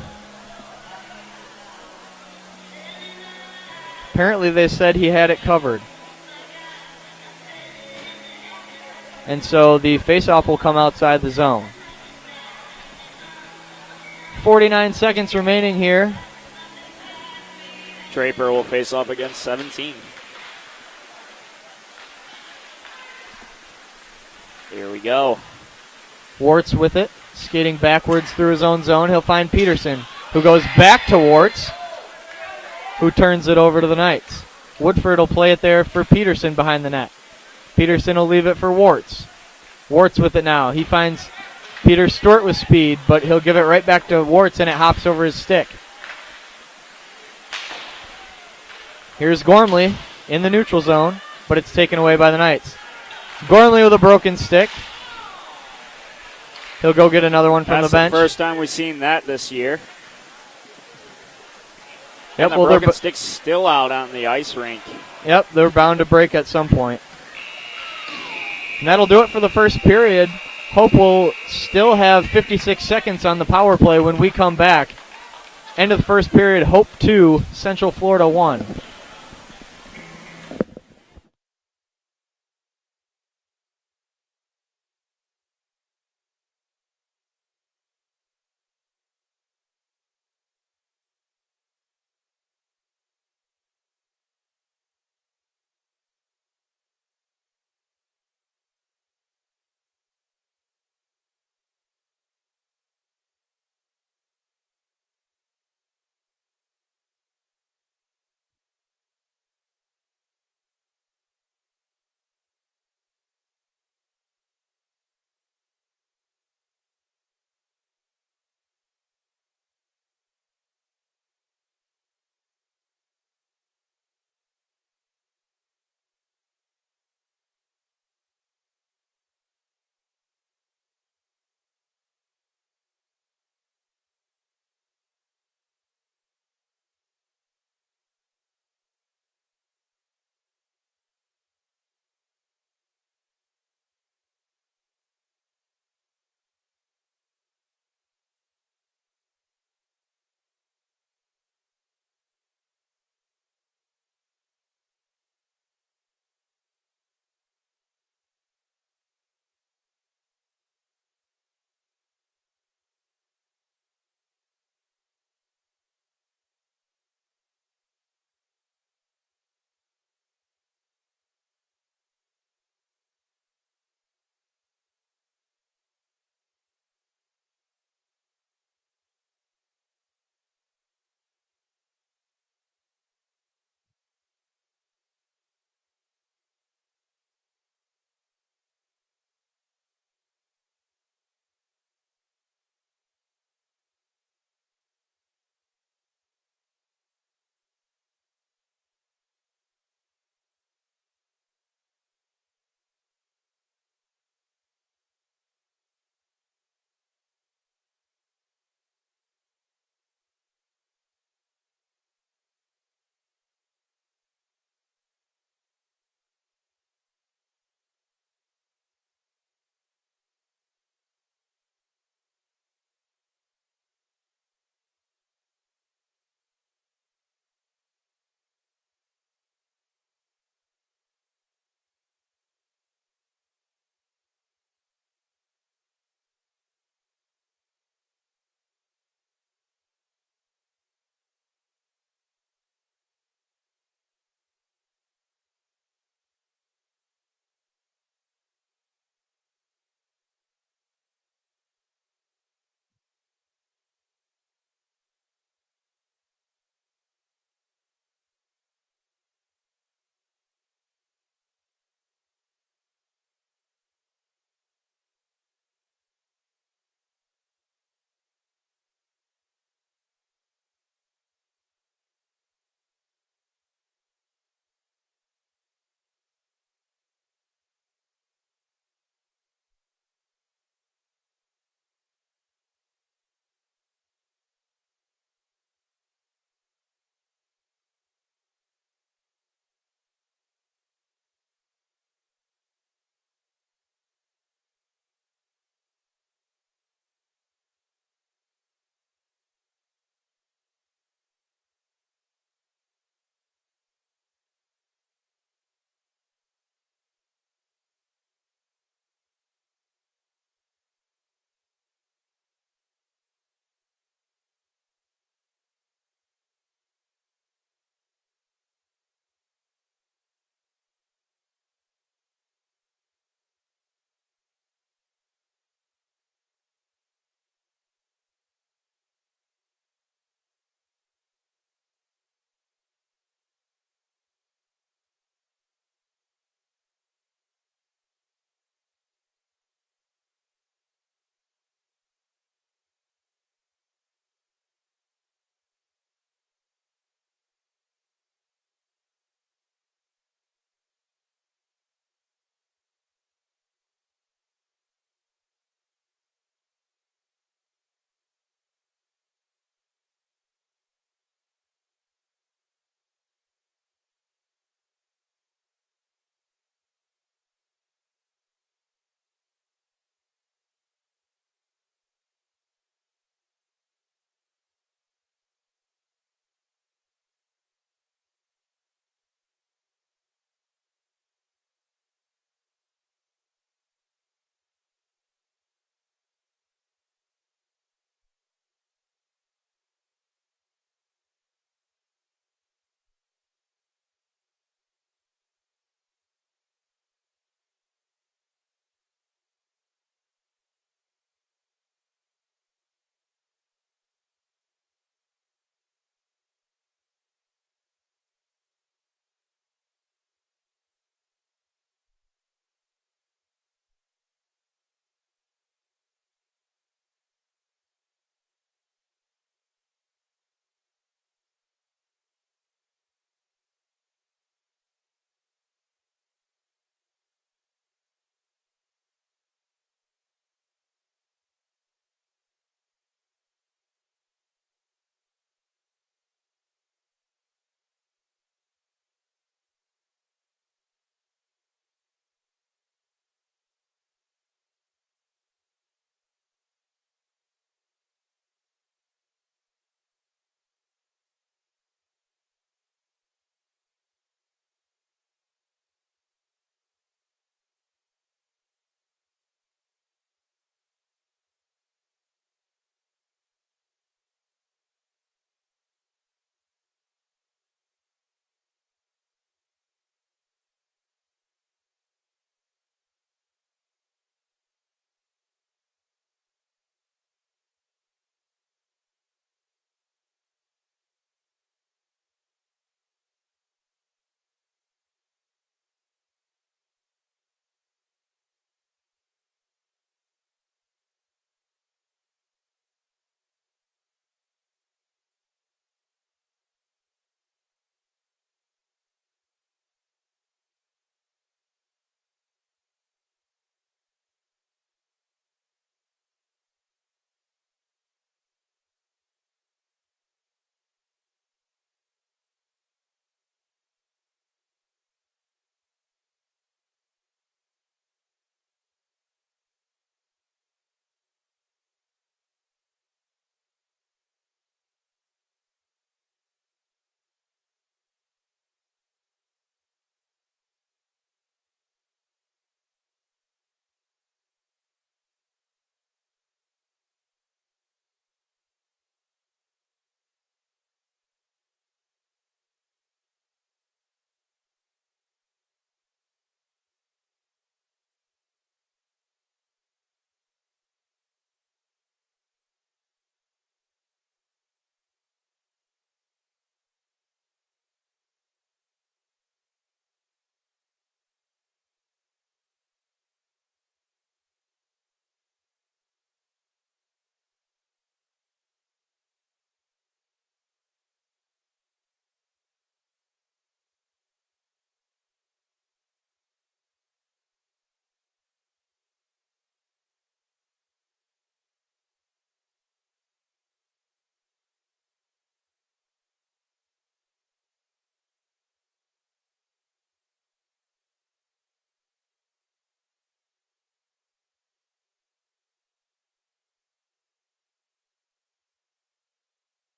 Speaker 1: Apparently they said he had it covered. And so the faceoff will come outside the zone. 49 seconds remaining here.
Speaker 2: Draper will face off against 17. Here we go.
Speaker 1: Warts with it, skating backwards through his own zone. He'll find Peterson, who goes back to Warts, who turns it over to the Knights. Woodford will play it there for Peterson behind the net. Peterson will leave it for Warts. Warts with it now. He finds Peter Stewart with speed, but he'll give it right back to Warts, and it hops over his stick. Here's Gormley in the neutral zone, but it's taken away by the Knights. Gormley with a broken stick. He'll go get another one from the bench.
Speaker 2: That's the first time we've seen that this year.
Speaker 1: Yep,
Speaker 2: and the broken stick's still out on the ice rink.
Speaker 1: Yep, they're bound to break at some point. And that'll do it for the first period. Hope will still have 56 seconds on the power play when we come back. End of the first period, Hope 2, Central Florida 1.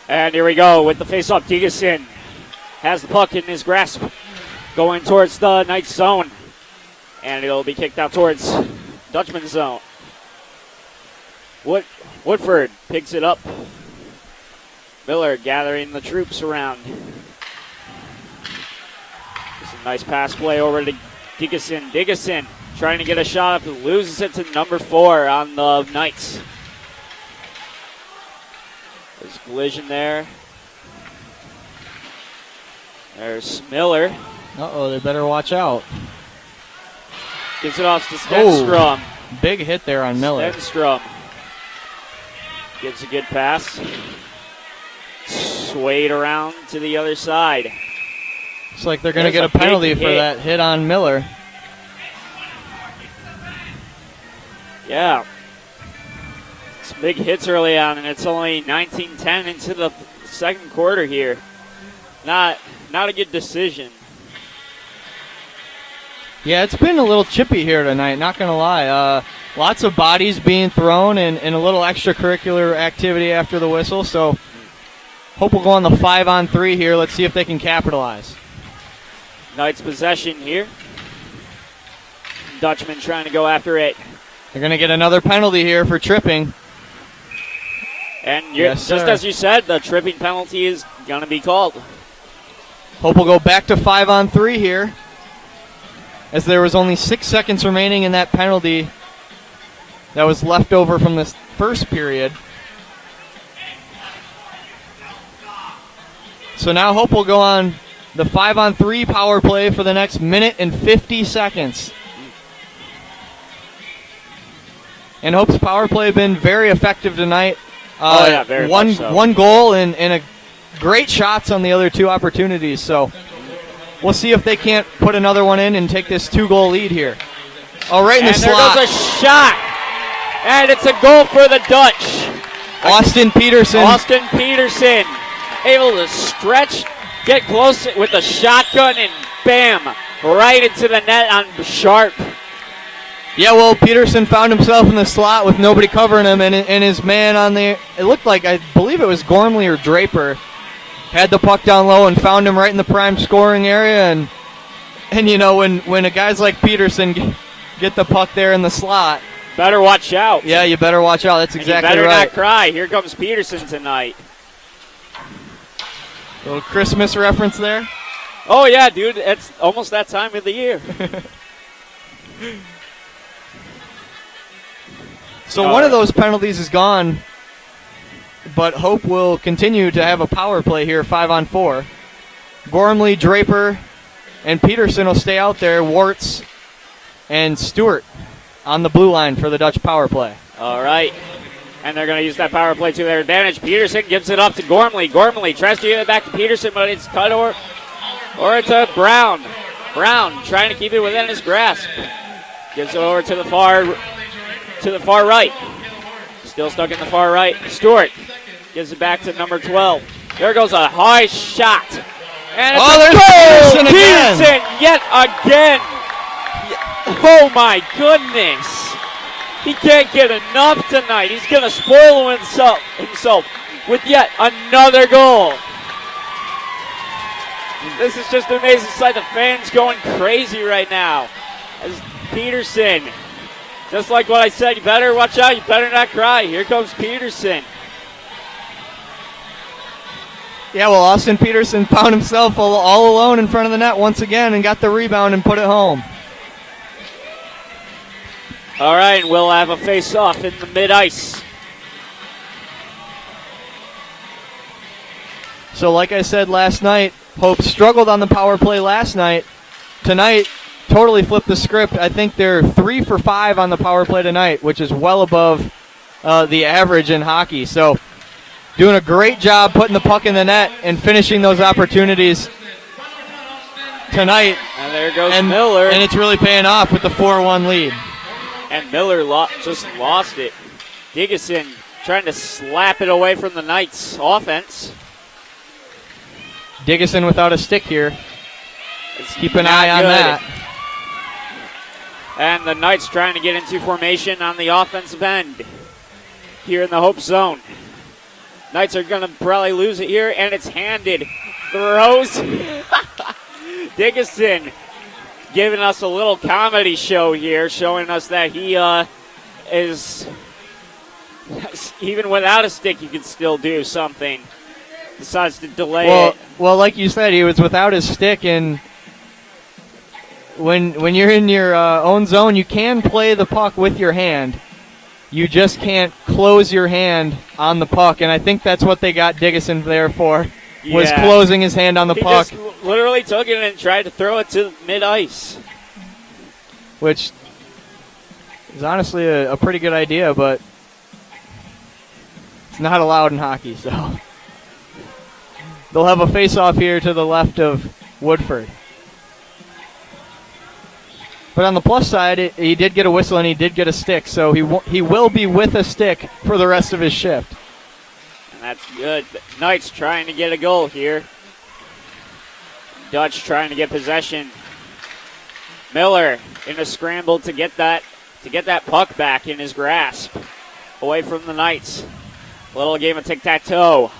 Speaker 2: And here we go with the face-off. Digason has the puck in his grasp, going towards the Knights zone. And it'll be kicked out towards Dutchman's zone. Woodford picks it up. Miller gathering the troops around. It's a nice pass play over to Digason. Digason trying to get a shot up, loses it to number 4 on the Knights. There's a collision there. There's Miller.
Speaker 1: Uh-oh, they better watch out.
Speaker 2: Gives it off to Stenstrom.
Speaker 1: Big hit there on Miller.
Speaker 2: Stenstrom gives a good pass. Swayed around to the other side.
Speaker 1: Looks like they're going to get a penalty for that hit on Miller.
Speaker 2: Yeah. Some big hits early on, and it's only 19-10 into the second quarter here. Not a good decision.
Speaker 1: Yeah, it's been a little chippy here tonight, not going to lie. Lots of bodies being thrown and a little extracurricular activity after the whistle, so hope we'll go on the 5-on-3 here. Let's see if they can capitalize.
Speaker 2: Knights possession here. Dutchman trying to go after it.
Speaker 1: They're going to get another penalty here for tripping.
Speaker 2: And just as you said, the tripping penalty is going to be called.
Speaker 1: Hope we'll go back to 5-on-3 here, as there was only 6 seconds remaining in that penalty that was left over from this first period. So now Hope will go on the 5-on-3 power play for the next minute and 50 seconds. And Hope's power play has been very effective tonight.
Speaker 2: Very much so.
Speaker 1: One goal and a great shots on the other 2 opportunities. So we'll see if they can't put another one in and take this 2-goal lead here. Oh, right in the slot.
Speaker 2: And there goes a shot. And it's a goal for the Dutch.
Speaker 1: Austin Peterson
Speaker 2: able to stretch, get close with the shotgun, and bam, right into the net on Sharp.
Speaker 1: Yeah, well, Peterson found himself in the slot with nobody covering him, and his man on the, it looked like, I believe it was Gormley or Draper, had the puck down low and found him right in the prime scoring area. And you know, when a guys like Peterson get the puck there in the slot,
Speaker 2: better watch out.
Speaker 1: Yeah, you better watch out. That's exactly right.
Speaker 2: You better not cry. Here comes Peterson tonight.
Speaker 1: Little Christmas reference there.
Speaker 2: Oh, yeah, dude. It's almost that time of the year.
Speaker 1: So one of those penalties is gone, but Hope will continue to have a power play here, 5-on-4. Gormley, Draper, and Peterson will stay out there. Warts and Stewart on the blue line for the Dutch power play.
Speaker 2: All right. And they're going to use that power play to their advantage. Peterson gives it up to Gormley. Gormley tries to give it back to Peterson, but it's cut or to Brown. Brown trying to keep it within his grasp. Gives it over to the far right. Still stuck in the far right. Stewart gives it back to number 12. There goes a high shot. And it's a goal! Peterson yet again. Oh my goodness. He can't get enough tonight. He's going to spoil himself with yet another goal. This is just an amazing sight. The fans going crazy right now. As Peterson, just like what I said, you better watch out. You better not cry. Here comes Peterson.
Speaker 1: Yeah, well, Austin Peterson found himself all alone in front of the net once again and got the rebound and put it home.
Speaker 2: All right, and we'll have a face-off in the mid-ice.
Speaker 1: So like I said last night, Hope struggled on the power play last night. Tonight, totally flipped the script. I think they're 3 for 5 on the power play tonight, which is well above the average in hockey. So doing a great job putting the puck in the net and finishing those opportunities tonight.
Speaker 2: And there goes Miller.
Speaker 1: And it's really paying off with the 4-1 lead.
Speaker 2: And Miller just lost it. Digason trying to slap it away from the Knights' offense.
Speaker 1: Digason without a stick here. Keep an eye on that.
Speaker 2: And the Knights trying to get into formation on the offensive end here in the Hope zone. Knights are going to probably lose it here, and it's handed. Throws. Dickinson giving us a little comedy show here, showing us that he is, even without a stick, he can still do something. Decides to delay it.
Speaker 1: Well, like you said, he was without his stick, and when you're in your own zone, you can play the puck with your hand. You just can't close your hand on the puck, and I think that's what they got Dickinson there for, was closing his hand on the puck.
Speaker 2: He just literally took it and tried to throw it to mid-ice.
Speaker 1: Which is honestly a pretty good idea, but it's not allowed in hockey, so they'll have a face-off here to the left of Woodford. But on the plus side, he did get a whistle and he did get a stick, so he will be with a stick for the rest of his shift.
Speaker 2: And that's good. Knights trying to get a goal here. Dutch trying to get possession. Miller in a scramble to get that puck back in his grasp, away from the Knights. A little game of tic-tac-toe.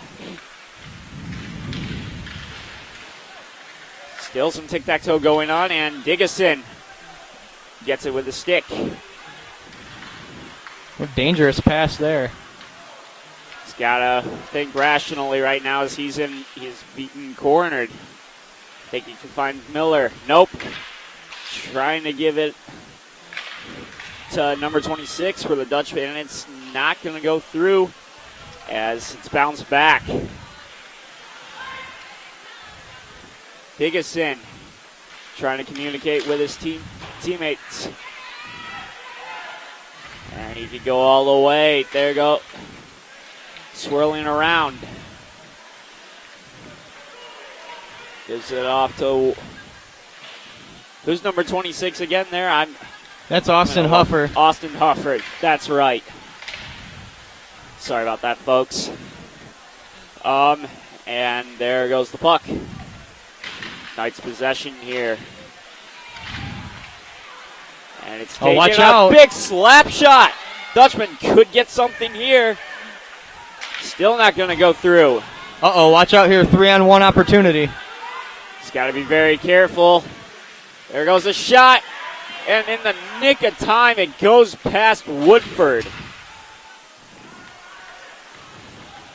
Speaker 2: Still some tic-tac-toe going on, and Dickinson gets it with a stick.
Speaker 1: A dangerous pass there.
Speaker 2: He's got to think rationally right now as he's beaten cornered. Think he can find Miller. Nope. Trying to give it to number 26 for the Dutchman, and it's not going to go through as it's bounced back. Dickinson trying to communicate with his teammates. And he could go all the way. There you go. Swirling around. Gives it off to... Who's number 26 again there?
Speaker 1: That's Austin Huffer.
Speaker 2: Austin Huffer. That's right. Sorry about that, folks. And there goes the puck. Knights possession here. And it's taken
Speaker 1: watch
Speaker 2: a
Speaker 1: out.
Speaker 2: Big slap shot. Dutchman could get something here. Still not going to go through.
Speaker 1: Uh-oh, watch out here. 3-on-1 opportunity.
Speaker 2: He's got to be very careful. There goes a shot. And in the nick of time, it goes past Woodford.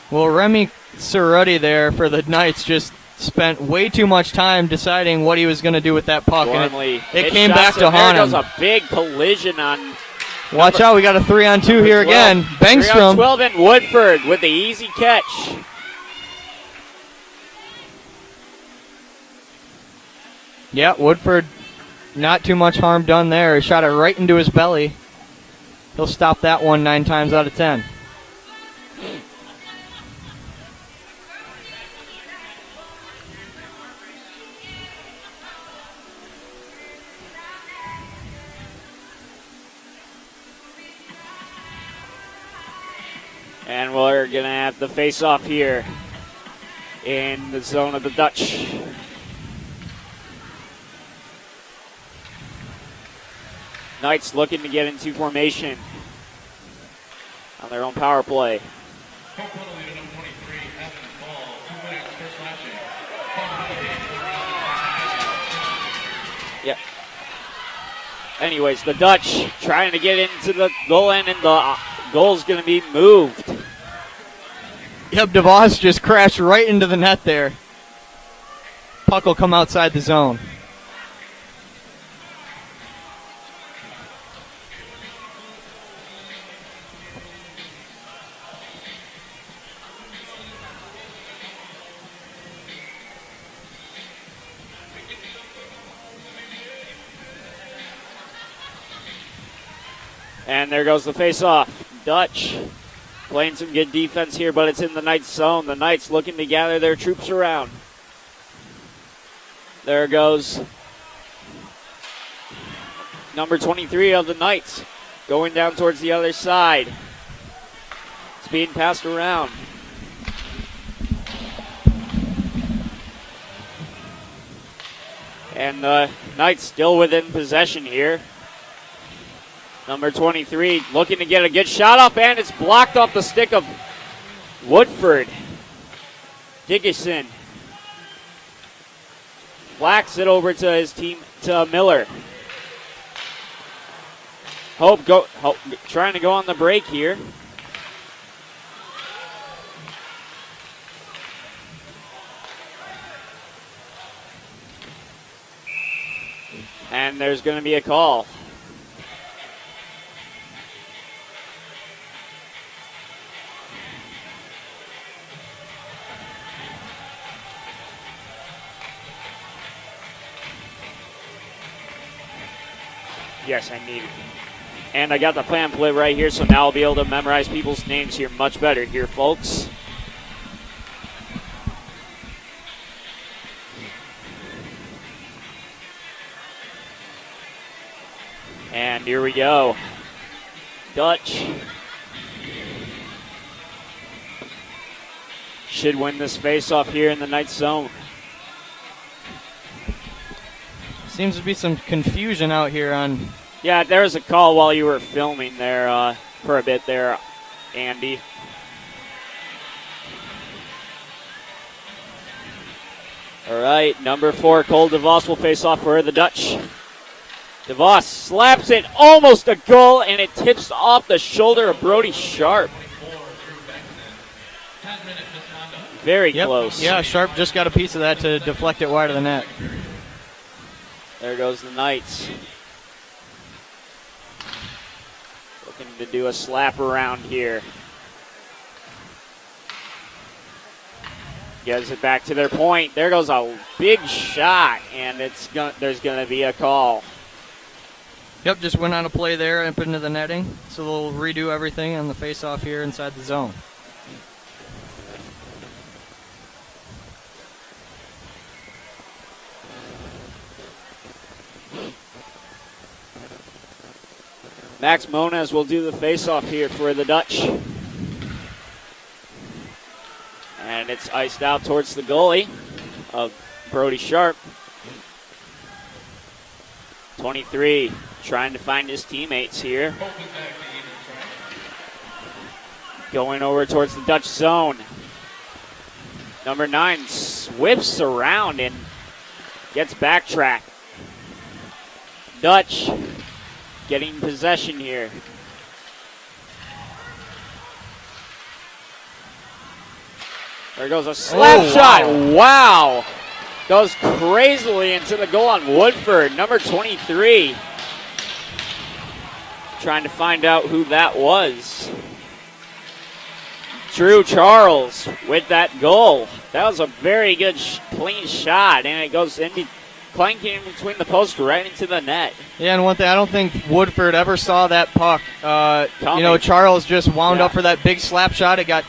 Speaker 1: Well, Remy Cerruti there for the Knights just spent way too much time deciding what he was going to do with that puck.
Speaker 2: Gormley,
Speaker 1: and it came back to haunt him.
Speaker 2: There goes a big collision on...
Speaker 1: Watch out, we got a 3-on-2 here
Speaker 2: 12.
Speaker 1: again. Bengstrom.
Speaker 2: 3-on-12 and Woodford with the easy catch.
Speaker 1: Yeah, Woodford, not too much harm done there. He shot it right into his belly. He'll stop that one 9 times out of 10.
Speaker 2: And we're going to have the face-off here in the zone of the Dutch. Knights looking to get into formation on their own power play. Yep. Anyways, the Dutch trying to get into the goal end, and the goal's going to be moved.
Speaker 1: Yep, DeVos just crashed right into the net there. Puck will come outside the zone.
Speaker 2: And there goes the face-off. Dutch playing some good defense here, but it's in the Knights' zone. The Knights looking to gather their troops around. There goes number 23 of the Knights going down towards the other side. It's being passed around. And the Knights still within possession here. Number 23 looking to get a good shot up, and it's blocked off the stick of Woodford. Dickinson. Whacks it over to his team, to Miller. Hope trying to go on the break here. And there's going to be a call. Yes, I need it. And I got the pamphlet right here, so now I'll be able to memorize people's names here much better here, folks. And here we go. Dutch should win this face-off here in the Knights zone.
Speaker 1: Seems to be some confusion out here on...
Speaker 2: Yeah, there was a call while you were filming there for a bit there, Andy. All right, number 4, Cole DeVos will face off for the Dutch. DeVos slaps it, almost a goal, and it tips off the shoulder of Brody Sharp. Very close.
Speaker 1: Yeah, Sharp just got a piece of that to deflect it wide of the net.
Speaker 2: There goes the Knights. Looking to do a slap around here. Gives it back to their point. There goes a big shot, and there's going to be a call.
Speaker 1: Yep, just went on a play there up into the netting. So they'll redo everything on the face-off here inside the zone.
Speaker 2: Max Moniz will do the face-off here for the Dutch. And it's iced out towards the goalie of Brody Sharp. 23 trying to find his teammates here. Going over towards the Dutch zone. Number 9 whips around and gets backtracked. Dutch getting possession here. There goes a slap shot. Wow. Goes crazily into the goal on Woodford. Number 23. Trying to find out who that was. Drew Charles with that goal. That was a very good clean shot, and it goes clanking in between the posts right into the net.
Speaker 1: Yeah, and one thing, I don't think Woodford ever saw that puck. Charles just wound up for that big slap shot. It got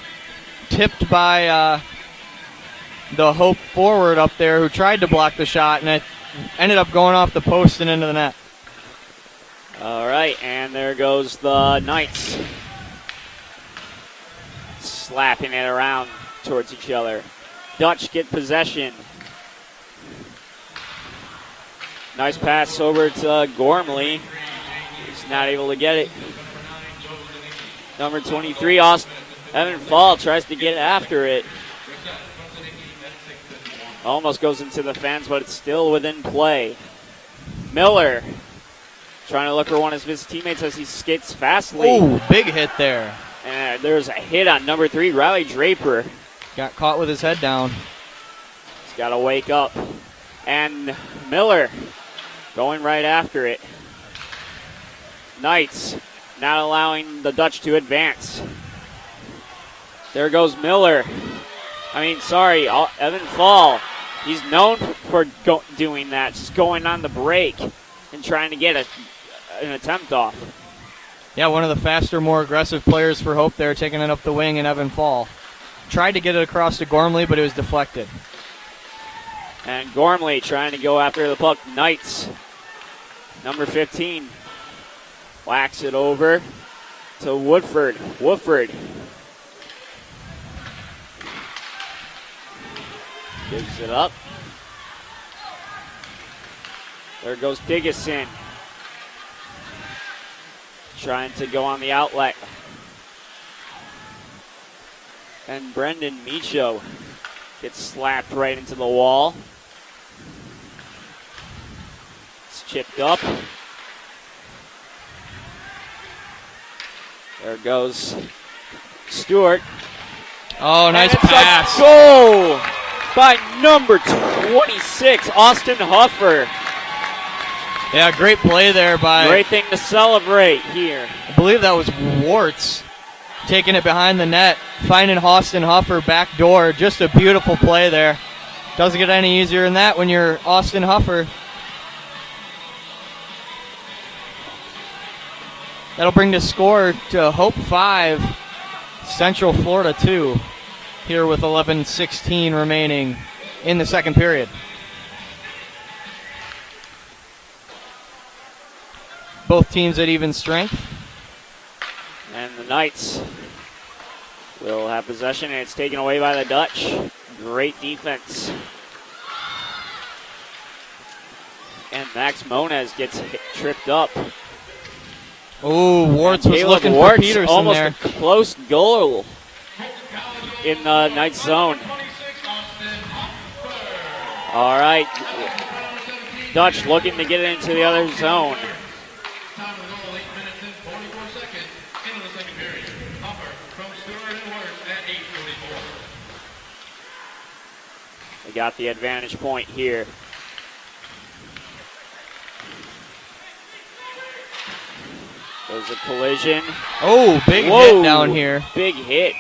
Speaker 1: tipped by the Hope forward up there who tried to block the shot, and it ended up going off the post and into the net.
Speaker 2: All right, and there goes the Knights. Slapping it around towards each other. Dutch get possession. Nice pass over to Gormley. He's not able to get it. Number 23, Evan Fall tries to get after it. Almost goes into the fence, but it's still within play. Miller trying to look for one of his teammates as he skates fastly.
Speaker 1: Oh, big hit there.
Speaker 2: And there's a hit on number 3, Riley Draper.
Speaker 1: Got caught with his head down.
Speaker 2: He's got to wake up. And Miller going right after it. Knights not allowing the Dutch to advance. There goes Miller. Evan Fall. He's known for doing that, just going on the break and trying to get an attempt off.
Speaker 1: Yeah, one of the faster, more aggressive players for Hope there, taking it up the wing, and Evan Fall. Tried to get it across to Gormley, but it was deflected.
Speaker 2: And Gormley trying to go after the puck. Knights. Number 15. Whacks it over to Woodford. Woodford. Gives it up. There goes Dickinson. Trying to go on the outlet. And Brendan Micho gets slapped right into the wall. It's chipped up. There goes Stewart.
Speaker 1: Oh, nice
Speaker 2: and it's
Speaker 1: pass.
Speaker 2: A goal by number 26, Austin Huffer.
Speaker 1: Yeah, great play there by...
Speaker 2: Great thing to celebrate here.
Speaker 1: I believe that was Warts taking it behind the net, finding Austin Huffer back door. Just a beautiful play there. Doesn't get any easier than that when you're Austin Huffer. That'll bring the score to Hope 5, Central Florida 2, here with 11:16 remaining in the second period. Both teams at even strength.
Speaker 2: And the Knights will have possession, and it's taken away by the Dutch. Great defense. And Max Moniz gets tripped up.
Speaker 1: Oh, Warts was looking
Speaker 2: Warts,
Speaker 1: for Peterson
Speaker 2: almost
Speaker 1: there.
Speaker 2: A close goal in the Knights zone. All right. Dutch looking to get it into the other zone. They got the advantage point here. There's a collision.
Speaker 1: Oh, big hit down here.
Speaker 2: Big hit.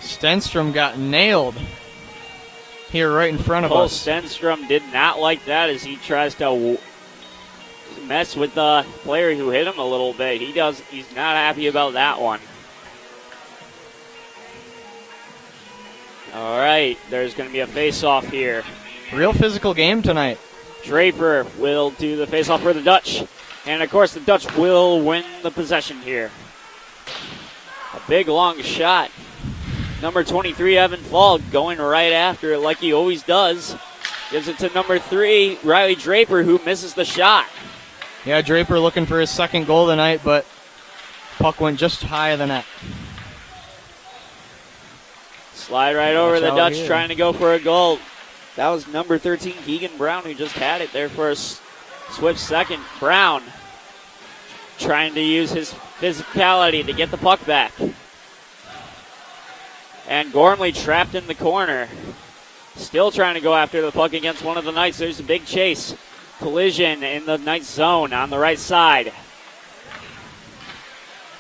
Speaker 1: Stenstrom got nailed here right in front of
Speaker 2: Cole
Speaker 1: us.
Speaker 2: Stenstrom did not like that as he tries to mess with the player who hit him a little bit. He's not happy about that one. All right, there's going to be a face-off here.
Speaker 1: Real physical game tonight.
Speaker 2: Draper will do the face-off for the Dutch. And, of course, the Dutch will win the possession here. A big, long shot. Number 23, Evan Falk, going right after it like he always does. Gives it to number 3, Riley Draper, who misses the shot.
Speaker 1: Yeah, Draper looking for his second goal tonight, but puck went just high of the net.
Speaker 2: Slide right over the Dutch
Speaker 1: here.
Speaker 2: trying to go for a goal. That was number 13, Keegan Brown, who just had it there for a swift second. Brown trying to use his physicality to get the puck back. And Gormley trapped in the corner. Still trying to go after the puck against one of the Knights. There's a big chase. Collision in the Knights zone on the right side.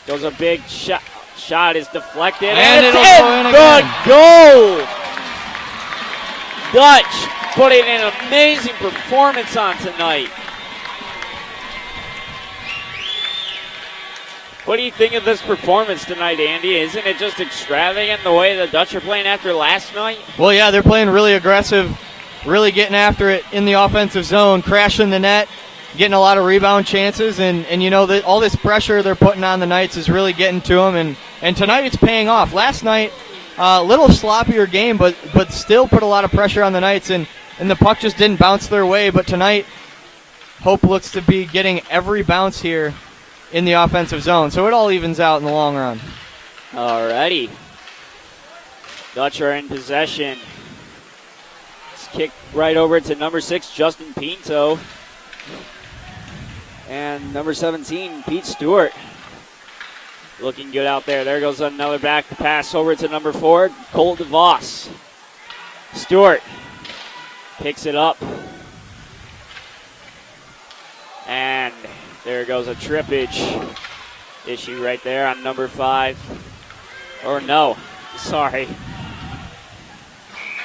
Speaker 2: Goes a big shot. Shot is deflected.
Speaker 1: And
Speaker 2: it's
Speaker 1: it'll go in
Speaker 2: the
Speaker 1: again.
Speaker 2: goal. Dutch putting an amazing performance on tonight. What do you think of this performance tonight, Andy? Isn't it just extravagant the way the Dutch are playing after last night?
Speaker 1: Well, yeah, they're playing really aggressive, really getting after it in the offensive zone, crashing the net, getting a lot of rebound chances, and you know, all this pressure they're putting on the Knights is really getting to them, and tonight it's paying off. Last night, a little sloppier game, but still put a lot of pressure on the Knights, and the puck just didn't bounce their way, but tonight, Hope looks to be getting every bounce here in the offensive zone, so it all evens out in the long run.
Speaker 2: Alrighty. Dutch are in possession. It's kicked right over to number 6, Justin Pinto. And number 17, Pete Stewart. Looking good out there. There goes another back pass over to number 4, Cole DeVos. Stewart picks it up. And there goes a trippage issue right there on number 5. Or no, sorry.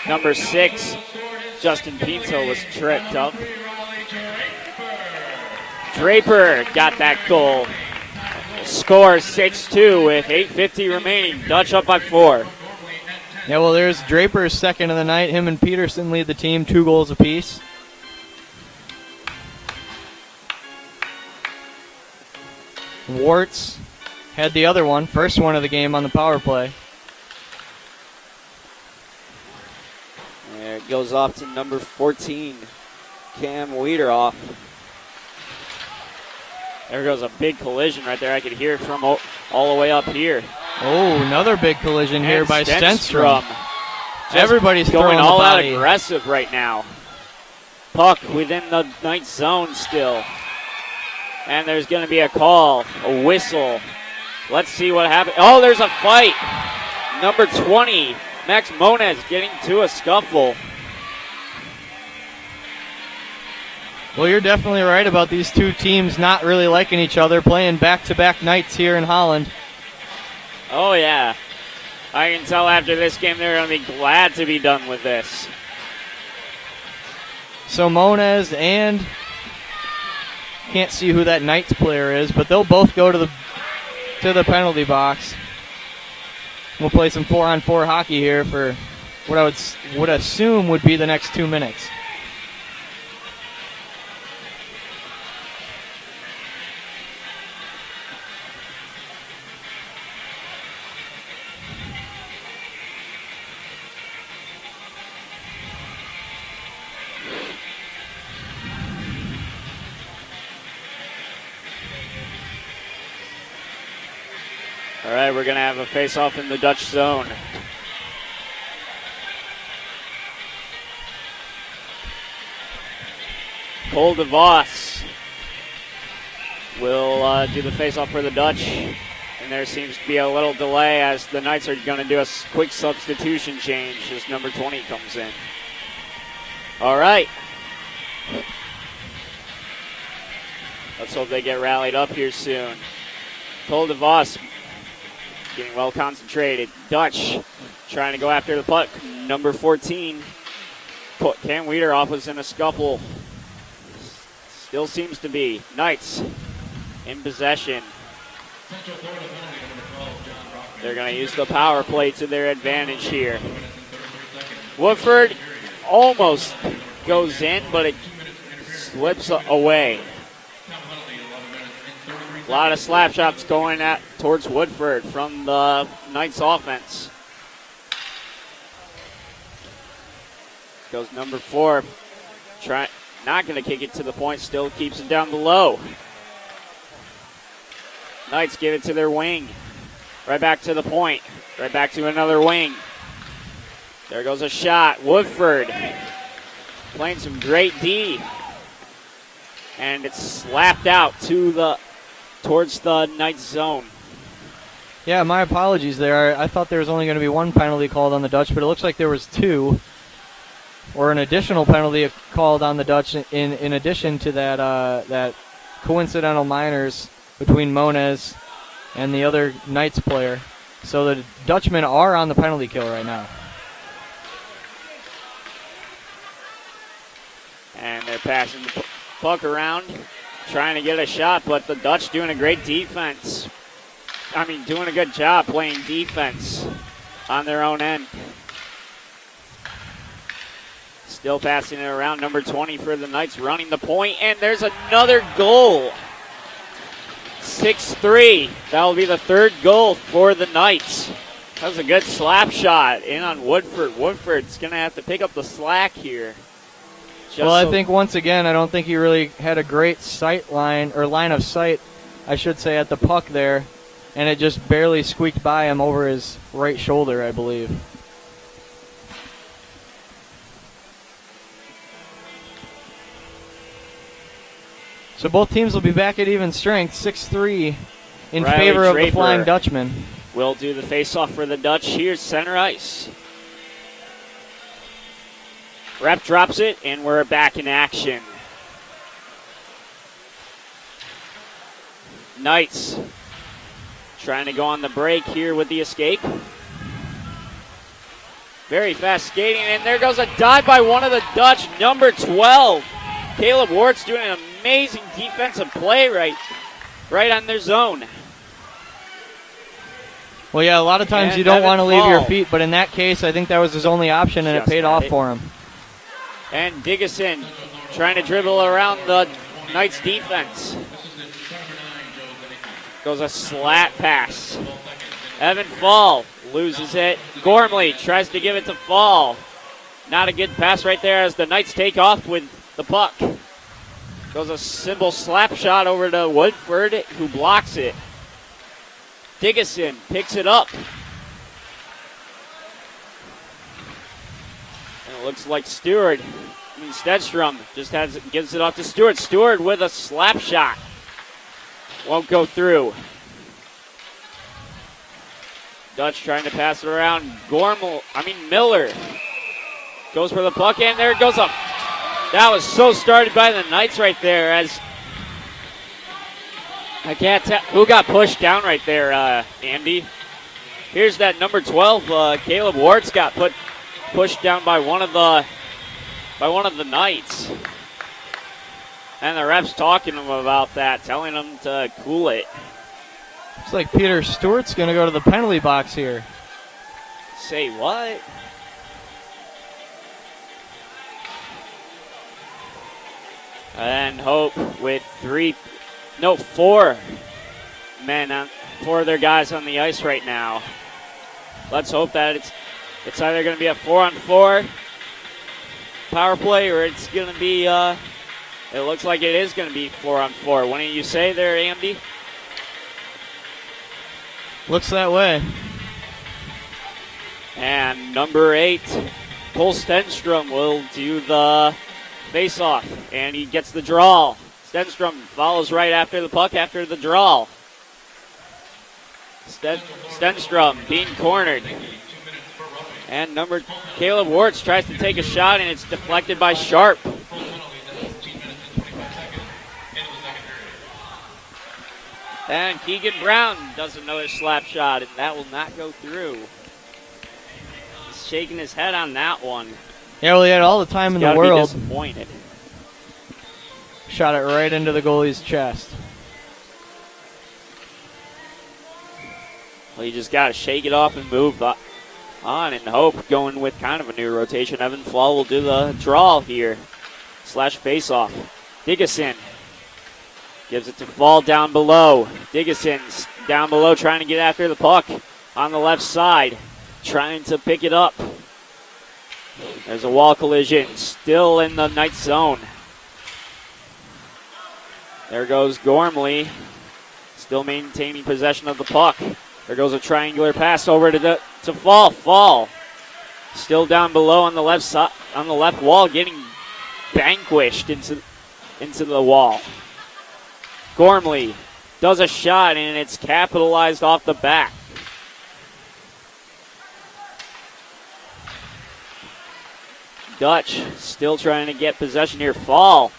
Speaker 2: Number 6, Justin Pinto was tripped up. Draper got that goal. Score 6-2 with 8:50 remaining. Dutch up by 4.
Speaker 1: Yeah, well, there's Draper's second of the night. Him and Peterson lead the team, 2 goals apiece. Warts had the other one, first one of the game on the power play.
Speaker 2: There it goes off to number 14, Cam Wiederoff. There goes a big collision right there. I could hear it from all the way up here.
Speaker 1: Oh, another big collision here by Stenstrom.
Speaker 2: Just
Speaker 1: Everybody's
Speaker 2: going
Speaker 1: throwing
Speaker 2: all
Speaker 1: the
Speaker 2: out
Speaker 1: body.
Speaker 2: aggressive right now. Puck within the Knights zone still. And there's going to be a call, a whistle. Let's see what happens. Oh, there's a fight. Number 20, Max Moniz, getting to a scuffle.
Speaker 1: Well, you're definitely right about these two teams not really liking each other, playing back-to-back nights here in Holland.
Speaker 2: Oh, yeah. I can tell after this game they're going to be glad to be done with this.
Speaker 1: So Moniz and can't see who that Knights player is, but they'll both go to the penalty box. We'll play some 4-on-4 hockey here for what I would assume would be the next 2 minutes.
Speaker 2: All right, we're going to have a face-off in the Dutch zone. Cole DeVos will do the face-off for the Dutch. And there seems to be a little delay as the Knights are going to do a quick substitution change as number 20 comes in. All right. Let's hope they get rallied up here soon. Cole DeVos getting well concentrated. Dutch trying to go after the puck. Number 14, Cam Wiederhoff was in a scuffle. Still seems to be. Knights in possession. They're going to use the power play to their advantage here. Woodford almost goes in, but it slips away. A lot of slap shots going towards Woodford from the Knights offense. Goes number 4. Not going to kick it to the point. Still keeps it down below. Knights give it to their wing. Right back to the point. Right back to another wing. There goes a shot. Woodford playing some great D. And it's slapped out towards the Knights zone.
Speaker 1: Yeah, my apologies there. I thought there was only going to be one penalty called on the Dutch, but it looks like there was 2. Or an additional penalty called on the Dutch in addition to that coincidental minors between Moniz and the other Knights player. So the Dutchmen are on the penalty kill right now.
Speaker 2: And they're passing the puck around, trying to get a shot, but the Dutch doing a great defense. Doing a good job playing defense on their own end. Still passing it around. Number 20 for the Knights running the point, and there's another goal. 6-3. That will be the 3rd goal for the Knights. That was a good slap shot in on Woodford. Woodford's going to have to pick up the slack here.
Speaker 1: I think once again, I don't think he really had a great line of sight, I should say, at the puck there, and it just barely squeaked by him over his right shoulder, I believe. So both teams will be back at even strength, 6-3 in
Speaker 2: Riley
Speaker 1: favor of
Speaker 2: Draper
Speaker 1: the Flying Dutchman.
Speaker 2: Will do the face-off for the Dutch. Here's center ice. Rep drops it, and we're back in action. Knights trying to go on the break here with the escape. Very fast skating, and there goes a dive by one of the Dutch, number 12. Caleb Wart's doing an amazing defensive play right on their zone.
Speaker 1: Well, yeah, a lot of times
Speaker 2: And
Speaker 1: you don't want to leave your
Speaker 2: Fall.
Speaker 1: feet, but in that case, I think that was his only option, and
Speaker 2: Just
Speaker 1: it paid
Speaker 2: got
Speaker 1: off
Speaker 2: it.
Speaker 1: for him.
Speaker 2: And Diggison trying to dribble around the Knights defense. Goes a slat pass. Evan Fall loses it. Gormley tries to give it to Fall. Not a good pass right there as the Knights take off with the puck. Goes a simple slap shot over to Woodford, who blocks it. Diggison picks it up. And it looks like Stedstrom just gives it off to Stewart. Stewart with a slap shot. Won't go through. Dutch trying to pass it around. Miller goes for the puck, and there it goes up. That was so started by the Knights right there, as I can't tell who got pushed down right there, Andy. Here's that number 12, Caleb Warts got pushed down by one of the Knights. And the ref's talking to him about that, telling him to cool it.
Speaker 1: Looks like Peter Stewart's going to go to the penalty box here.
Speaker 2: Say what? And Hope with 4 men, 4 of their guys on the ice right now. Let's hope that it's either going to be a 4-on-4 power play, or it's going to be, it looks like it is going to be 4-on-4. What do you say there, Andy?
Speaker 1: Looks that way.
Speaker 2: And number 8, Cole Stenstrom will do the face-off, and he gets the draw. Stenstrom follows right after the puck after the draw. Stenstrom being cornered. And Caleb Warts tries to take a shot, and it's deflected by Sharp. And Keegan Brown does another slap shot, and that will not go through. He's shaking his head on that one.
Speaker 1: Yeah, well, he had all the time in the world.
Speaker 2: Be disappointed.
Speaker 1: Shot it right into the goalie's chest.
Speaker 2: Well, you just got to shake it off and move on, and Hope going with kind of a new rotation. Evan Flaw will do the draw here. / face-off. Diggison gives it to Fall down below. Diggison's down below trying to get after the puck on the left side. Trying to pick it up. There's a wall collision. Still in the Knights zone. There goes Gormley. Still maintaining possession of the puck. There goes a triangular pass over to Fall. Fall. Still down below on the left side, on the left wall, getting vanquished into the wall. Gormley does a shot, and it's capitalized off the back. Dutch still trying to get possession here. Fall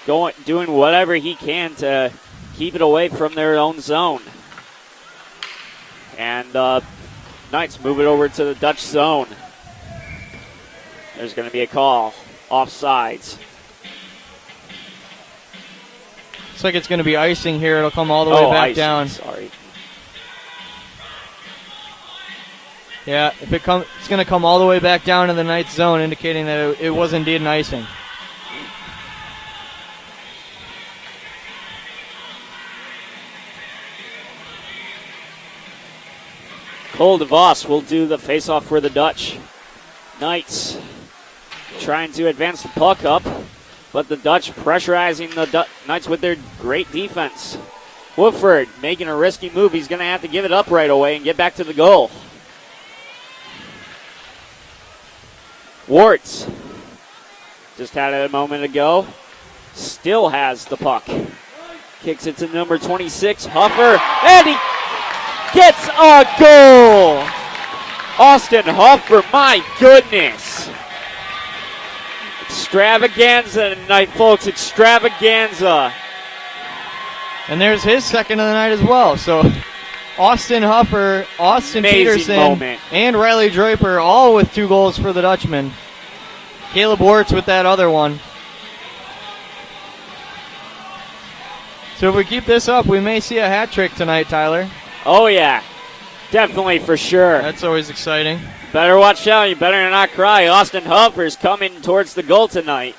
Speaker 2: doing whatever he can to keep it away from their own zone. And Knights move it over to the Dutch zone. There's going to be a call. Offsides.
Speaker 1: Looks like it's going to be icing here. It'll come all the way back down.
Speaker 2: Sorry.
Speaker 1: Yeah, if it's going to come all the way back down to the Knights zone, indicating that it was indeed an icing.
Speaker 2: Cole DeVos will do the face-off for the Dutch. Knights trying to advance the puck up, but the Dutch pressurizing the Knights with their great defense. Woodford making a risky move. He's going to have to give it up right away and get back to the goal. Warts just had it a moment ago. Still has the puck. Kicks it to number 26, Huffer, and he gets a goal! Austin Huffer, my goodness. Extravaganza tonight, folks. Extravaganza.
Speaker 1: And there's his second of the night as well. So Austin Huffer, Austin
Speaker 2: Amazing
Speaker 1: Peterson,
Speaker 2: moment.
Speaker 1: and Riley Draper all with 2 goals for the Dutchman. Caleb Warts with that other one. So if we keep this up, we may see a hat trick tonight, Tyler.
Speaker 2: Oh, yeah. Definitely, for sure.
Speaker 1: That's always exciting.
Speaker 2: Better watch out. You better not cry. Austin Huffer's coming towards the goal tonight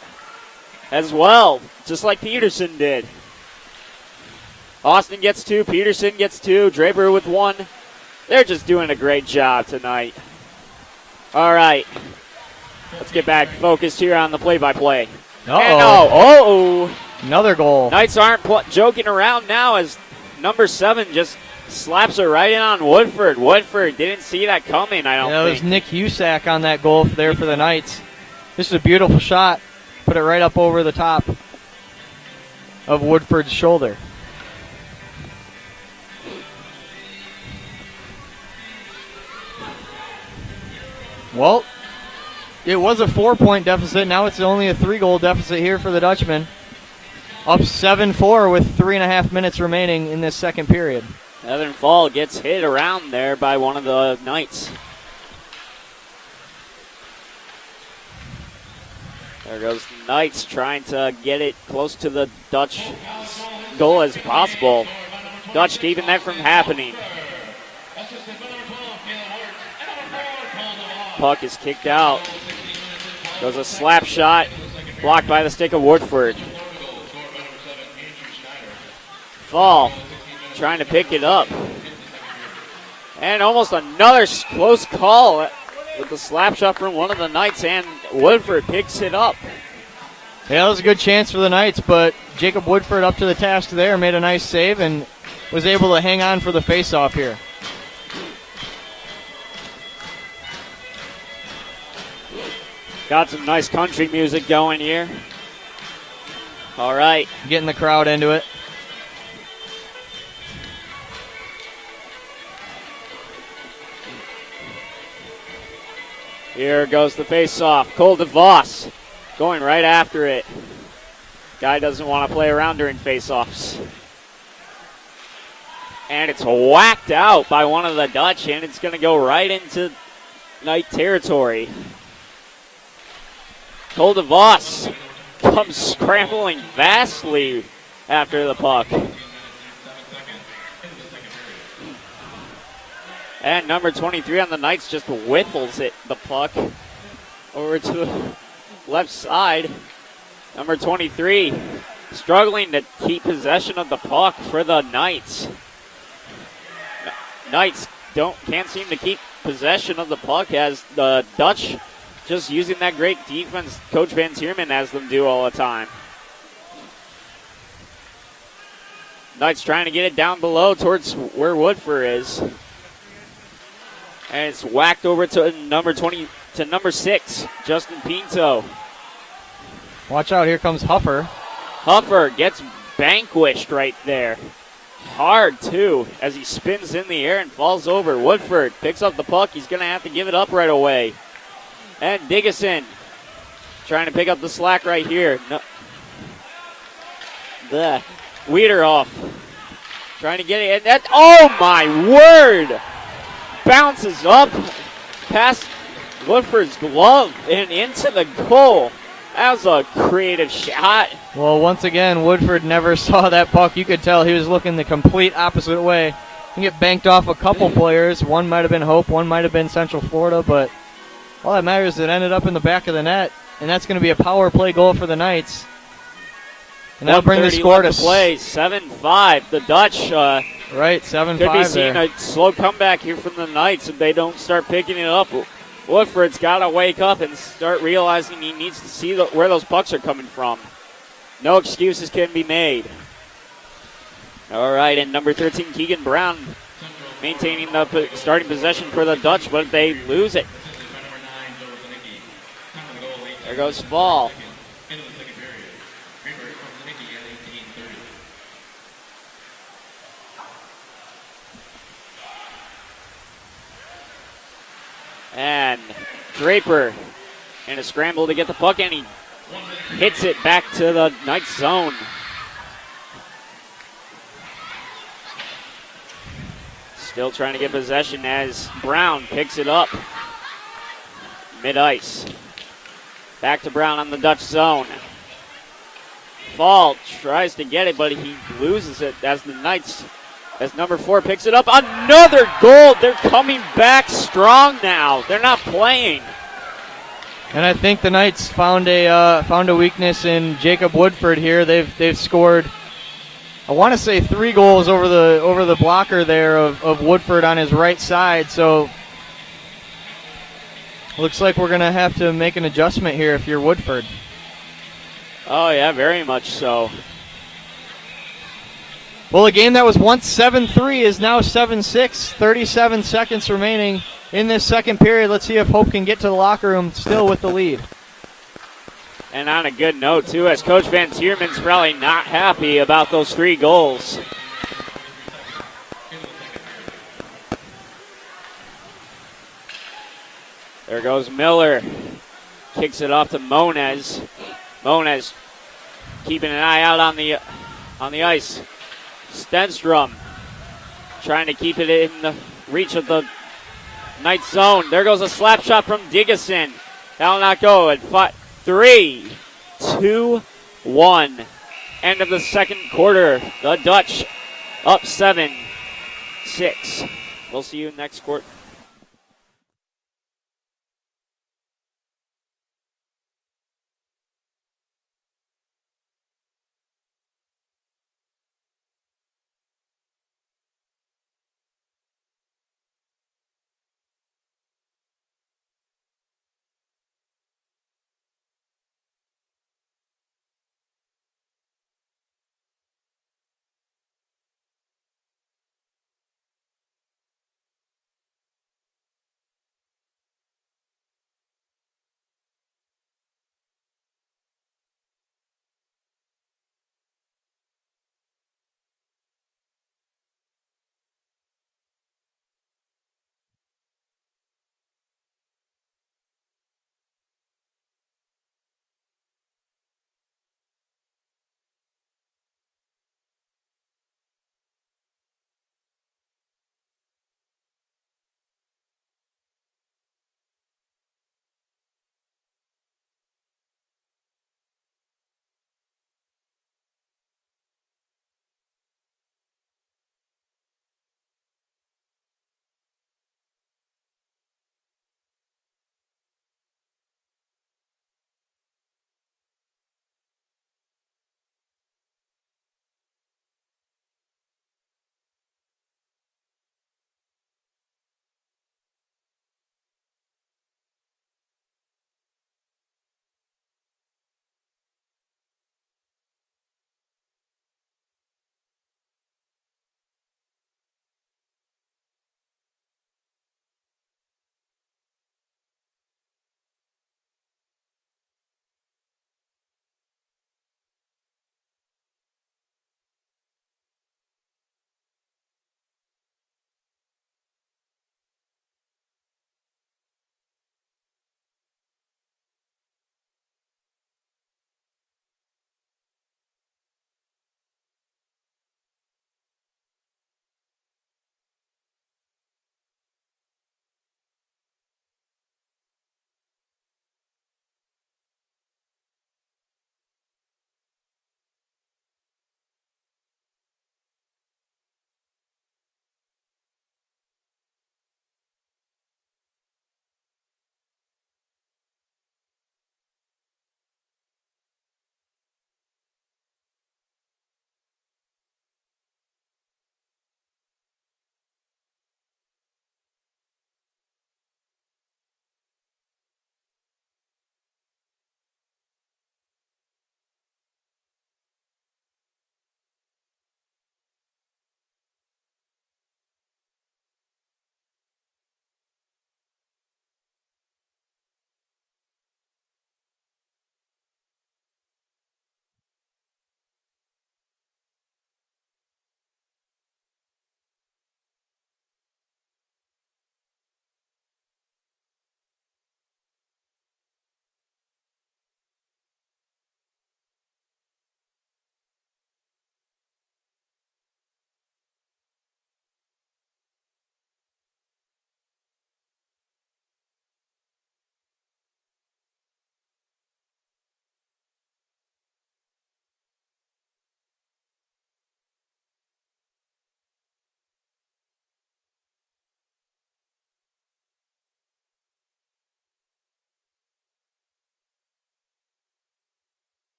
Speaker 2: as well, just like Peterson did. Austin gets 2. Peterson gets 2. Draper with 1. They're just doing a great job tonight. All right. Let's get back focused here on the play-by-play.
Speaker 1: Uh-oh.
Speaker 2: And
Speaker 1: Another goal.
Speaker 2: Knights aren't joking around now as number 7 just slaps it right in on Woodford. Woodford didn't see that coming, I don't think.
Speaker 1: That was Nick Husak on that goal there for the Knights. This is a beautiful shot. Put it right up over the top of Woodford's shoulder. Well, it was a 4-point deficit. Now it's only a 3-goal deficit here for the Dutchmen. Up 7-4 with 3.5 minutes remaining in this second period.
Speaker 2: Evan Fall gets hit around there by one of the Knights. There goes the Knights trying to get it close to the Dutch goal as possible. Dutch keeping that from happening. Puck is kicked out. Goes a slap shot, blocked by the stick of Woodford. Fall trying to pick it up. And almost another close call with the slap shot from one of the Knights, and Woodford picks it up.
Speaker 1: Yeah, that was a good chance for the Knights, but Jacob Woodford up to the task there, made a nice save, and was able to hang on for the face-off here.
Speaker 2: Got some nice country music going here. All right.
Speaker 1: Getting the crowd into it.
Speaker 2: Here goes the face-off. Cole DeVos going right after it. Guy doesn't want to play around during face-offs. And it's whacked out by one of the Dutch, and it's going to go right into Knight territory. Cole DeVos comes scrambling vastly after the puck. And number 23 on the Knights just whiffles it, the puck, over to the left side. Number 23 struggling to keep possession of the puck for the Knights. Knights can't seem to keep possession of the puck as the Dutch just using that great defense Coach Van Tierman has them do all the time. Knights trying to get it down below towards where Woodford is. And it's whacked over to number 6, Justin Pinto.
Speaker 1: Watch out, here comes Huffer.
Speaker 2: Huffer gets vanquished right there. Hard, too, as he spins in the air and falls over. Woodford picks up the puck. He's going to have to give it up right away. And Diggison trying to pick up the slack right here. Wiederhoff trying to get it. And that, oh, my word! Bounces up past Woodford's glove and into the goal. That was a creative shot.
Speaker 1: Well, once again, Woodford never saw that puck. You could tell he was looking the complete opposite way. He get banked off a couple players. One might have been Hope, one might have been Central Florida, but all that matters is it ended up in the back of the net, and that's going to be a power play goal for the Knights. And that'll bring the score to
Speaker 2: play 7-5. The Dutch
Speaker 1: right, 7-5
Speaker 2: could be seeing
Speaker 1: there.
Speaker 2: a slow comeback here from the Knights if they don't start picking it up. Woodford's got to wake up and start realizing he needs to see where those pucks are coming from. No excuses can be made. All right, and number 13, Keegan Brown, maintaining the starting possession for the Dutch, but they lose it. There goes Fall. And Draper in a scramble to get the puck, and he hits it back to the Knights zone. Still trying to get possession as Brown picks it up. Mid-ice. Back to Brown on the Dutch zone. Fall tries to get it, but he loses it as the Knights, as number 4 picks it up. Another goal. They're coming back strong now. They're not playing.
Speaker 1: And I think the Knights found a weakness in Jacob Woodford here. They've scored, I want to say, 3 goals over the blocker there of Woodford on his right side. So looks like we're going to have to make an adjustment here if you're Woodford.
Speaker 2: Oh, yeah, very much so.
Speaker 1: Well, a game that was once 7-3 is now 7-6. 37 seconds remaining in this second period. Let's see if Hope can get to the locker room still with the lead.
Speaker 2: And on a good note, too, as Coach Van Tierman's probably not happy about those 3 goals. There goes Miller. Kicks it off to Moniz. Moniz keeping an eye out on the ice. Stenstrom trying to keep it in the reach of the Knights zone. There goes a slap shot from Diggeson. That'll not go. At 3, 2, 1. End of the second quarter. The Dutch up 7-6. We'll see you next quarter.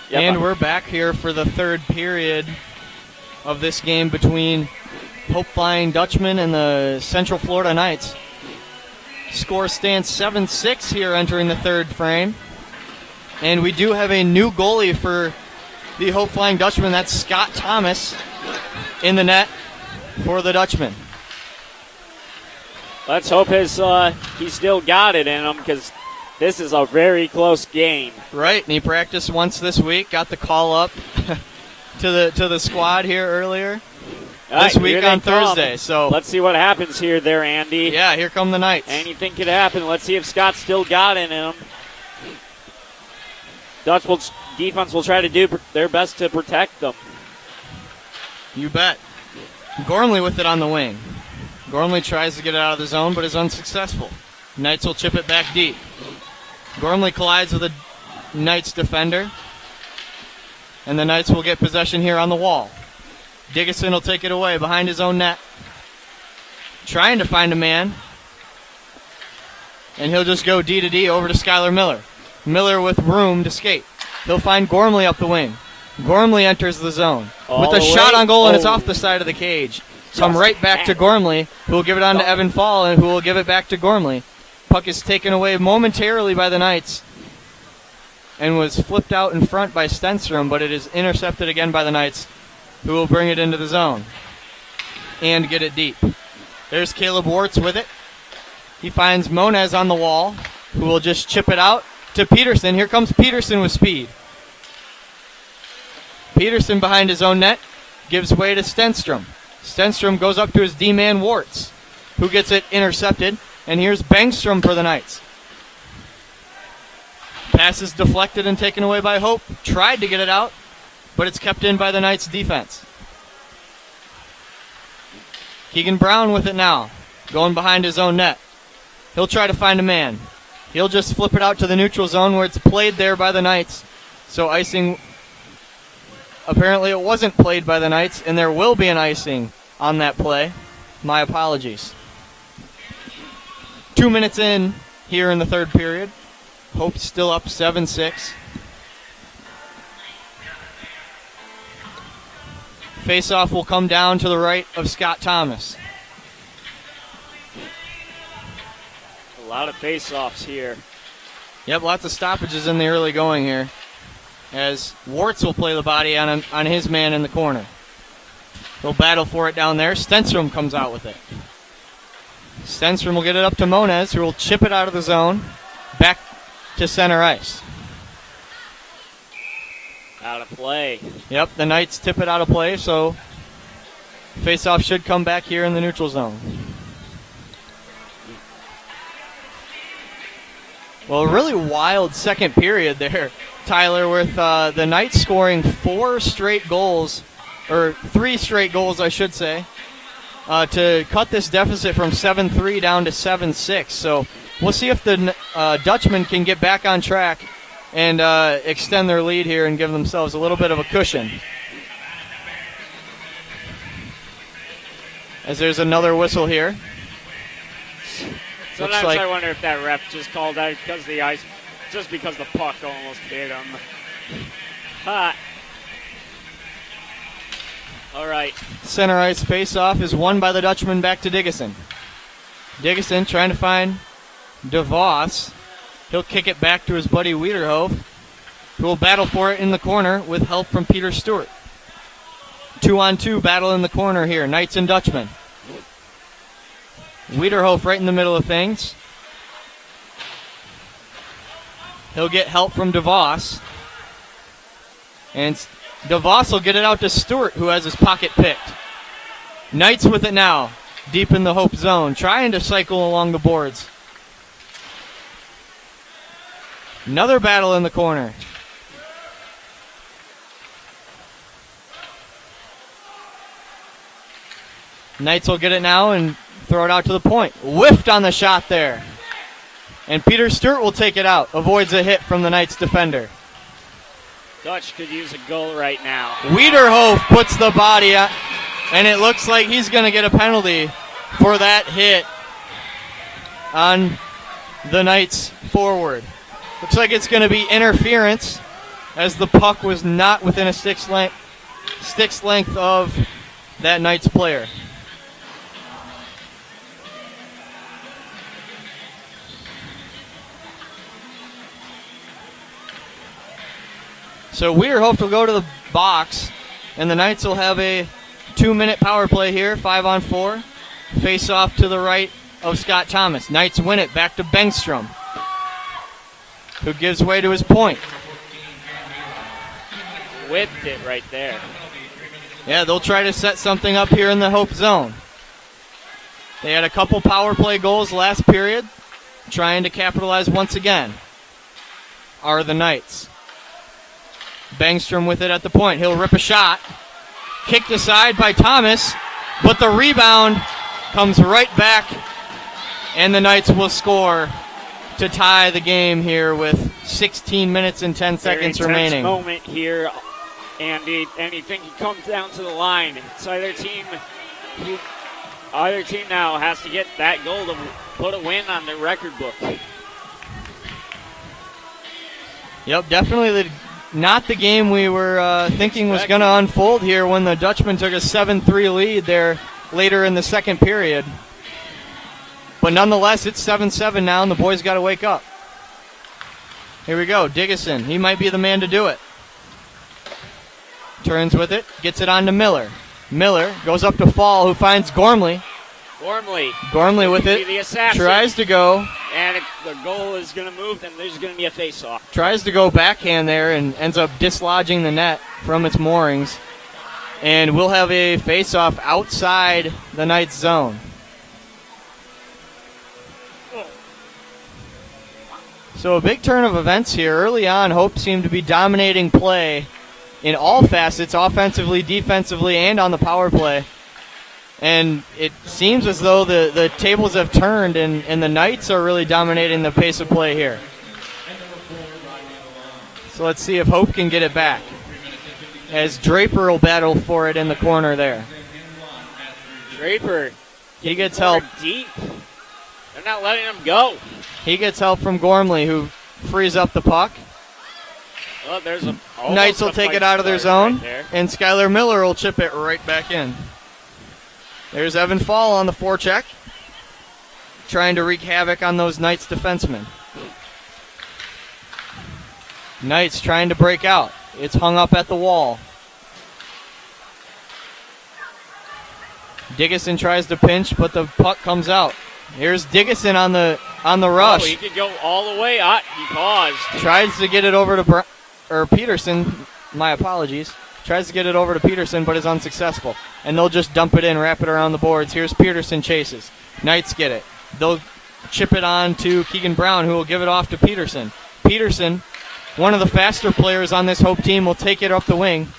Speaker 2: Yep.
Speaker 1: And we're back here for the third period of this game between Hope Flying Dutchmen and the Central Florida Knights. Score stands 7-6 here entering the third frame. And we do have a new goalie for the Hope Flying Dutchmen. That's Scott Thomas in the net for the Dutchmen.
Speaker 2: Let's hope he still got it in him, because this is a very close game.
Speaker 1: Right, and he practiced once this week. Got the call up to the squad here earlier this week on Thursday. So
Speaker 2: let's see what happens here, there, Andy.
Speaker 1: Yeah, here come the Knights.
Speaker 2: Anything could happen. Let's see if Scott still got it in him. Defense will try to do their best to protect them.
Speaker 1: You bet. Gormley with it on the wing. Gormley tries to get it out of the zone, but is unsuccessful. Knights will chip it back deep. Gormley collides with a Knights defender, and the Knights will get possession here on the wall. Diggison will take it away behind his own net, trying to find a man, and he'll just go D to D over to Skylar Miller. Miller with room to skate. He'll find Gormley up the wing. Gormley enters the zone with a shot on goal, and it's off the side of the cage. Come right back to Gormley, who will give it on to Evan Fall, and who will give it back to Gormley. Puck is taken away momentarily by the Knights and was flipped out in front by Stenstrom, but it is intercepted again by the Knights, who will bring it into the zone and get it deep. There's Caleb Wartz with it. He finds Moniz on the wall, who will just chip it out to Peterson. Here comes Peterson with speed. Peterson behind his own net gives way to Stenstrom. Stenstrom goes up to his D-man Wartz, who gets it intercepted. And here's Bangstrom for the Knights. Pass is deflected and taken away by Hope. Tried to get it out, but it's kept in by the Knights defense. Keegan Brown with it now, going behind his own net. He'll try to find a man. He'll just flip it out to the neutral zone where it's played there by the Knights. So icing, apparently it wasn't played by the Knights, and there will be an icing on that play. My apologies. 2 minutes in here in the third period. Hope's still up 7-6. Face-off will come down to the right of Scott Thomas.
Speaker 2: A lot of face-offs here.
Speaker 1: Yep, lots of stoppages in the early going here, as Wartz will play the body on his man in the corner. He'll battle for it down there. Stenstrom comes out with it. Stenstrom will get it up to Moniz, who will chip it out of the zone, back to center ice.
Speaker 2: Out of play.
Speaker 1: Yep, the Knights tip it out of play, so face-off should come back here in the neutral zone. Well, a really wild second period there, Tyler, with the Knights scoring 3 straight goals, I should say, to cut this deficit from 7-3 down to 7-6. So we'll see if the Dutchmen can get back on track and extend their lead here and give themselves a little bit of a cushion. As there's another whistle here.
Speaker 2: Sometimes I wonder if that ref just called out because the ice, just because the puck almost hit him. All right.
Speaker 1: Center ice face-off is won by the Dutchman back to Diggison. Diggison trying to find DeVos. He'll kick it back to his buddy Wiederhof, who will battle for it in the corner with help from Peter Stewart. 2-on-2 battle in the corner here, Knights and Dutchmen. Wiederhof right in the middle of things. He'll get help from DeVos. And DeVos will get it out to Stewart, who has his pocket picked. Knights with it now, deep in the Hope zone, trying to cycle along the boards. Another battle in the corner. Knights will get it now and throw it out to the point. Whiffed on the shot there. And Peter Stewart will take it out. Avoids a hit from the Knights defender.
Speaker 2: Dutch could use a goal right now.
Speaker 1: Wiederhof puts the body out, and it looks like he's going to get a penalty for that hit on the Knights forward. Looks like it's going to be interference as the puck was not within a stick's length of that Knights player. So Weirhoff will go to the box, and the Knights will have a 2-minute power play here, 5-on-4. Face off to the right of Scott Thomas. Knights win it, back to Bengstrom, who gives way to his point.
Speaker 2: Whipped it right there.
Speaker 1: Yeah, they'll try to set something up here in the Hope zone. They had a couple power play goals last period. Trying to capitalize once again are the Knights. Bengstrom with it at the point. He'll rip a shot. Kicked aside by Thomas, but the rebound comes right back, and the Knights will score to tie the game here with 16 minutes and 10 seconds remaining.
Speaker 2: Moment here, Andy. Anything can come down to the line. It's either team now has to get that goal to put a win on the record book.
Speaker 1: Yep, definitely not the game we were thinking was going to unfold here when the Dutchmen took a 7-3 lead there later in the second period. But nonetheless, it's 7-7 now, and the boys got to wake up. Here we go, Diggison. He might be the man to do it. Turns with it, gets it on to Miller. Miller goes up to Fall, who finds Gormley. Gormley with it, tries to go.
Speaker 2: And if the goal is going to move, then there's going to be a face-off.
Speaker 1: Tries to go backhand there and ends up dislodging the net from its moorings. And we'll have a face-off outside the Knights zone. So a big turn of events here. Early on, Hope seemed to be dominating play in all facets, offensively, defensively, and on the power play. And it seems as though the tables have turned, and the Knights are really dominating the pace of play here. So let's see if Hope can get it back, as Draper will battle for it in the corner there.
Speaker 2: Draper,
Speaker 1: he gets help.
Speaker 2: Deep. They're not letting him go.
Speaker 1: He gets help from Gormley, who frees up the puck.
Speaker 2: Well, there's
Speaker 1: Knights will take it out of their zone, and Skylar Miller will chip it right back in. There's Evan Fall on the forecheck, trying to wreak havoc on those Knights defensemen. Knights trying to break out. It's hung up at the wall. Diggison tries to pinch, but the puck comes out. Here's Diggison on the rush.
Speaker 2: Oh, he could go all the way. He paused.
Speaker 1: Tries to get it over to Peterson. My apologies. Tries to get it over to Peterson, but is unsuccessful. And they'll just dump it in, wrap it around the boards. Here's Peterson chases. Knights get it. They'll chip it on to Keegan Brown, who will give it off to Peterson. Peterson, one of the faster players on this Hope team, will take it up the wing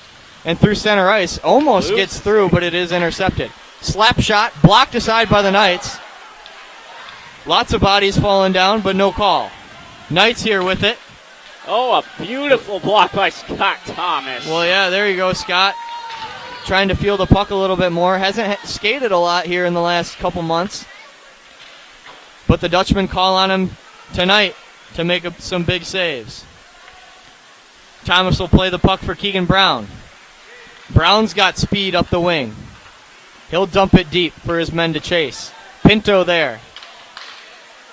Speaker 1: and through center ice. Almost gets through, but it is intercepted. Slap shot, blocked aside by the Knights. Lots of bodies falling down, but no call. Knights here with it.
Speaker 2: Oh, a beautiful block by Scott Thomas.
Speaker 1: Well, yeah, there you go, Scott. Trying to feel the puck a little bit more. Hasn't skated a lot here in the last couple months. But the Dutchmen call on him tonight to make some big saves. Thomas will play the puck for Keegan Brown. Brown's got speed up the wing. He'll dump it deep for his men to chase. Pinto there.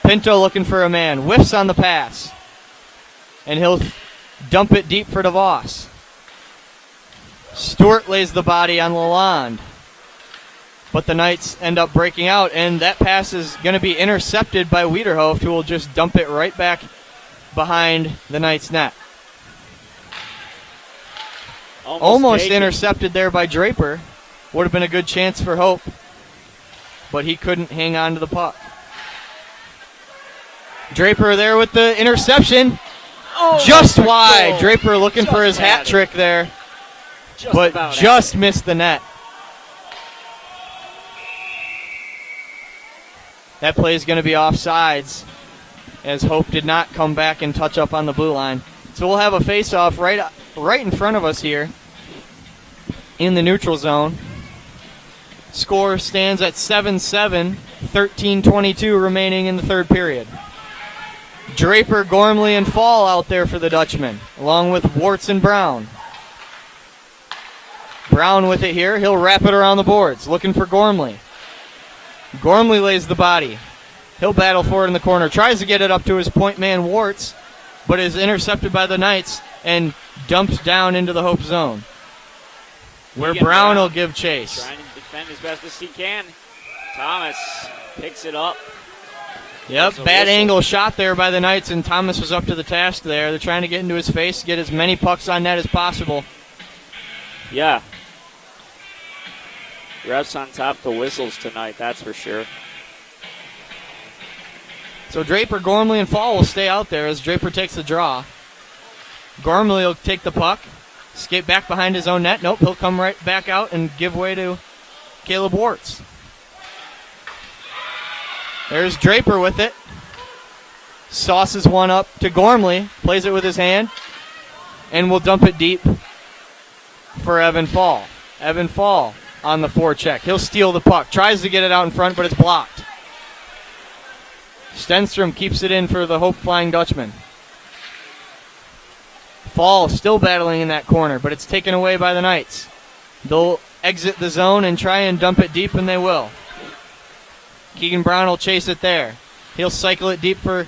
Speaker 1: Pinto looking for a man. Whiffs on the pass. And he'll dump it deep for DeVos. Stewart lays the body on Lalonde. But the Knights end up breaking out, and that pass is going to be intercepted by Wiederhoeft, who will just dump it right back behind the Knights' net. Almost intercepted there by Draper. Would have been a good chance for Hope, but he couldn't hang on to the puck. Draper there with the interception.
Speaker 2: Oh,
Speaker 1: just wide. Goal. Draper looking for his hat trick there, but just missed the net. That play is going to be offsides, as Hope did not come back and touch up on the blue line. So we'll have a face-off right in front of us here in the neutral zone. Score stands at 7-7, 13:22 remaining in the third period. Draper, Gormley, and Fall out there for the Dutchman, along with Warts and Brown. Brown with it here. He'll wrap it around the boards, looking for Gormley. Gormley lays the body. He'll battle for it in the corner. Tries to get it up to his point man, Warts, but is intercepted by the Knights and dumped down into the Hope zone, where Brown will give chase.
Speaker 2: Trying to defend as best as he can. Thomas picks it up.
Speaker 1: Yep, bad angle shot there by the Knights, and Thomas was up to the task there. They're trying to get into his face, get as many pucks on net as possible.
Speaker 2: Yeah. Refs on top of the whistles tonight, that's for sure.
Speaker 1: So Draper, Gormley, and Fall will stay out there as Draper takes the draw. Gormley will take the puck, skate back behind his own net. Nope, he'll come right back out and give way to Caleb Warts. There's Draper with it. Sauces one up to Gormley, plays it with his hand, and will dump it deep for Evan Fall. Evan Fall on the forecheck. He'll steal the puck, tries to get it out in front, but it's blocked. Stenstrom keeps it in for the Hope Flying Dutchman. Fall still battling in that corner, but it's taken away by the Knights. They'll exit the zone and try and dump it deep, and they will. Keegan Brown will chase it there. He'll cycle it deep for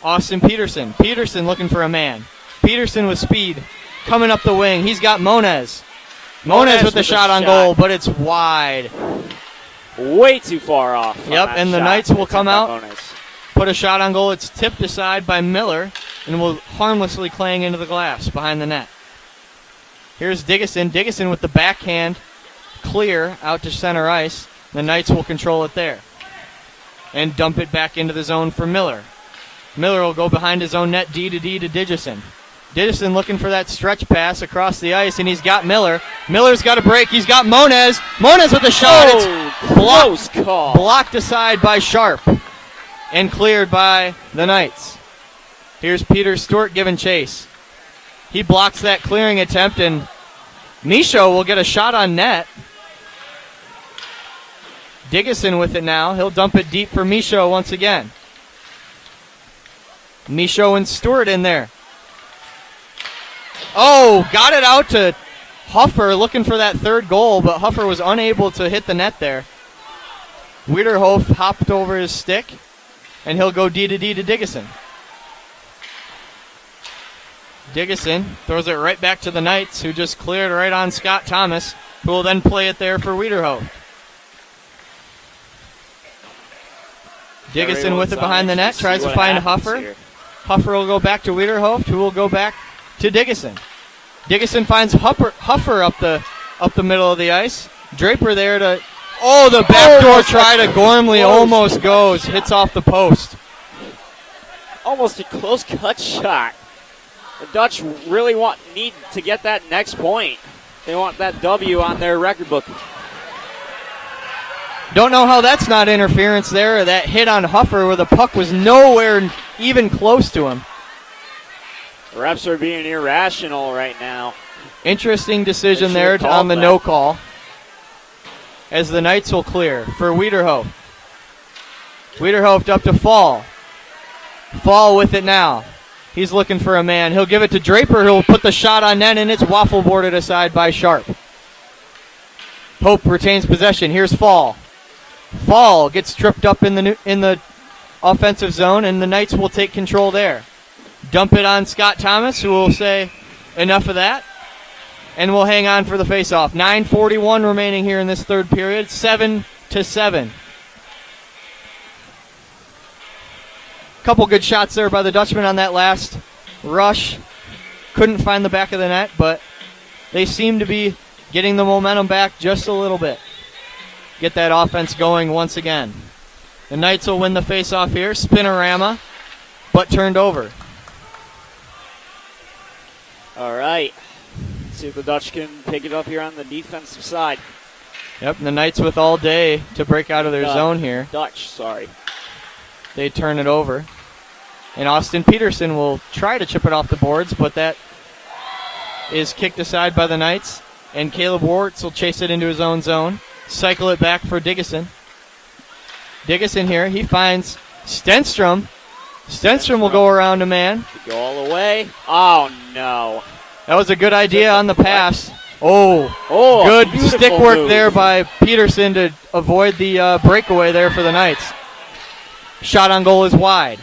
Speaker 1: Austin Peterson. Peterson looking for a man. Peterson with speed coming up the wing. He's got Moniz. Moniz with the shot on goal, but it's wide.
Speaker 2: Way too far off.
Speaker 1: Yep, and the Knights will come out, put a shot on goal. It's tipped aside by Miller and will harmlessly clang into the glass behind the net. Here's Diggison. Diggison with the backhand clear out to center ice. The Knights will control it there and dump it back into the zone for Miller. Miller will go behind his own net, D to Digison. Digison looking for that stretch pass across the ice, and he's got Miller. Miller's got a break. He's got Moniz. Moniz with the shot. It's
Speaker 2: close call.
Speaker 1: Blocked aside by Sharp and cleared by the Knights. Here's Peter Stewart giving chase. He blocks that clearing attempt, and Michaud will get a shot on net. Digison with it now. He'll dump it deep for Michaud once again. Michaud and Stewart in there. Oh, got it out to Huffer looking for that third goal, but Huffer was unable to hit the net there. Wiederhof hopped over his stick, and he'll go D to Digison. Digison throws it right back to the Knights, who just cleared right on Scott Thomas, who will then play it there for Wiederhof. Digison with it behind the net, tries to find Huffer. Huffer will go back to Wiederhof, who will go back to Digison. Digison finds Huffer up the middle of the ice. Draper there to... Oh, the backdoor try to Gormley almost goes. Hits off the post.
Speaker 2: Almost a close cut shot. The Dutch really need to get that next point. They want that W on their record book.
Speaker 1: Don't know how that's not interference there, or that hit on Huffer where the puck was nowhere even close to him.
Speaker 2: Refs are being irrational right now.
Speaker 1: Interesting decision there on the no call, as the Knights will clear for Wiederhof. Wiederhof up to Fall. Fall with it now. He's looking for a man. He'll give it to Draper, who'll put the shot on net, and it's waffle boarded aside by Sharp. Hope retains possession. Here's Fall. Fall gets tripped up in the offensive zone, and the Knights will take control there. Dump it on Scott Thomas, who will say enough of that, and will hang on for the faceoff. 9:41 remaining here in this third period, 7-7. Couple good shots there by the Dutchman on that last rush. Couldn't find the back of the net, but they seem to be getting the momentum back just a little bit. Get that offense going once again. The Knights will win the faceoff here. Spinorama, but turned over.
Speaker 2: All right. Let's see if the Dutch can pick it up here on the defensive side.
Speaker 1: Yep, and the Knights with all day to break out of their zone here.
Speaker 2: Dutch, sorry.
Speaker 1: They turn it over. And Austin Peterson will try to chip it off the boards, but that is kicked aside by the Knights. And Caleb Warts will chase it into his own zone. Cycle it back for Digison. Digison here, he finds Stenstrom. Stenstrom will go around a man.
Speaker 2: Go all the way. Oh, no.
Speaker 1: That was a good idea on the pass. Oh, good
Speaker 2: beautiful
Speaker 1: stick work
Speaker 2: move
Speaker 1: there by Peterson to avoid the breakaway there for the Knights. Shot on goal is wide.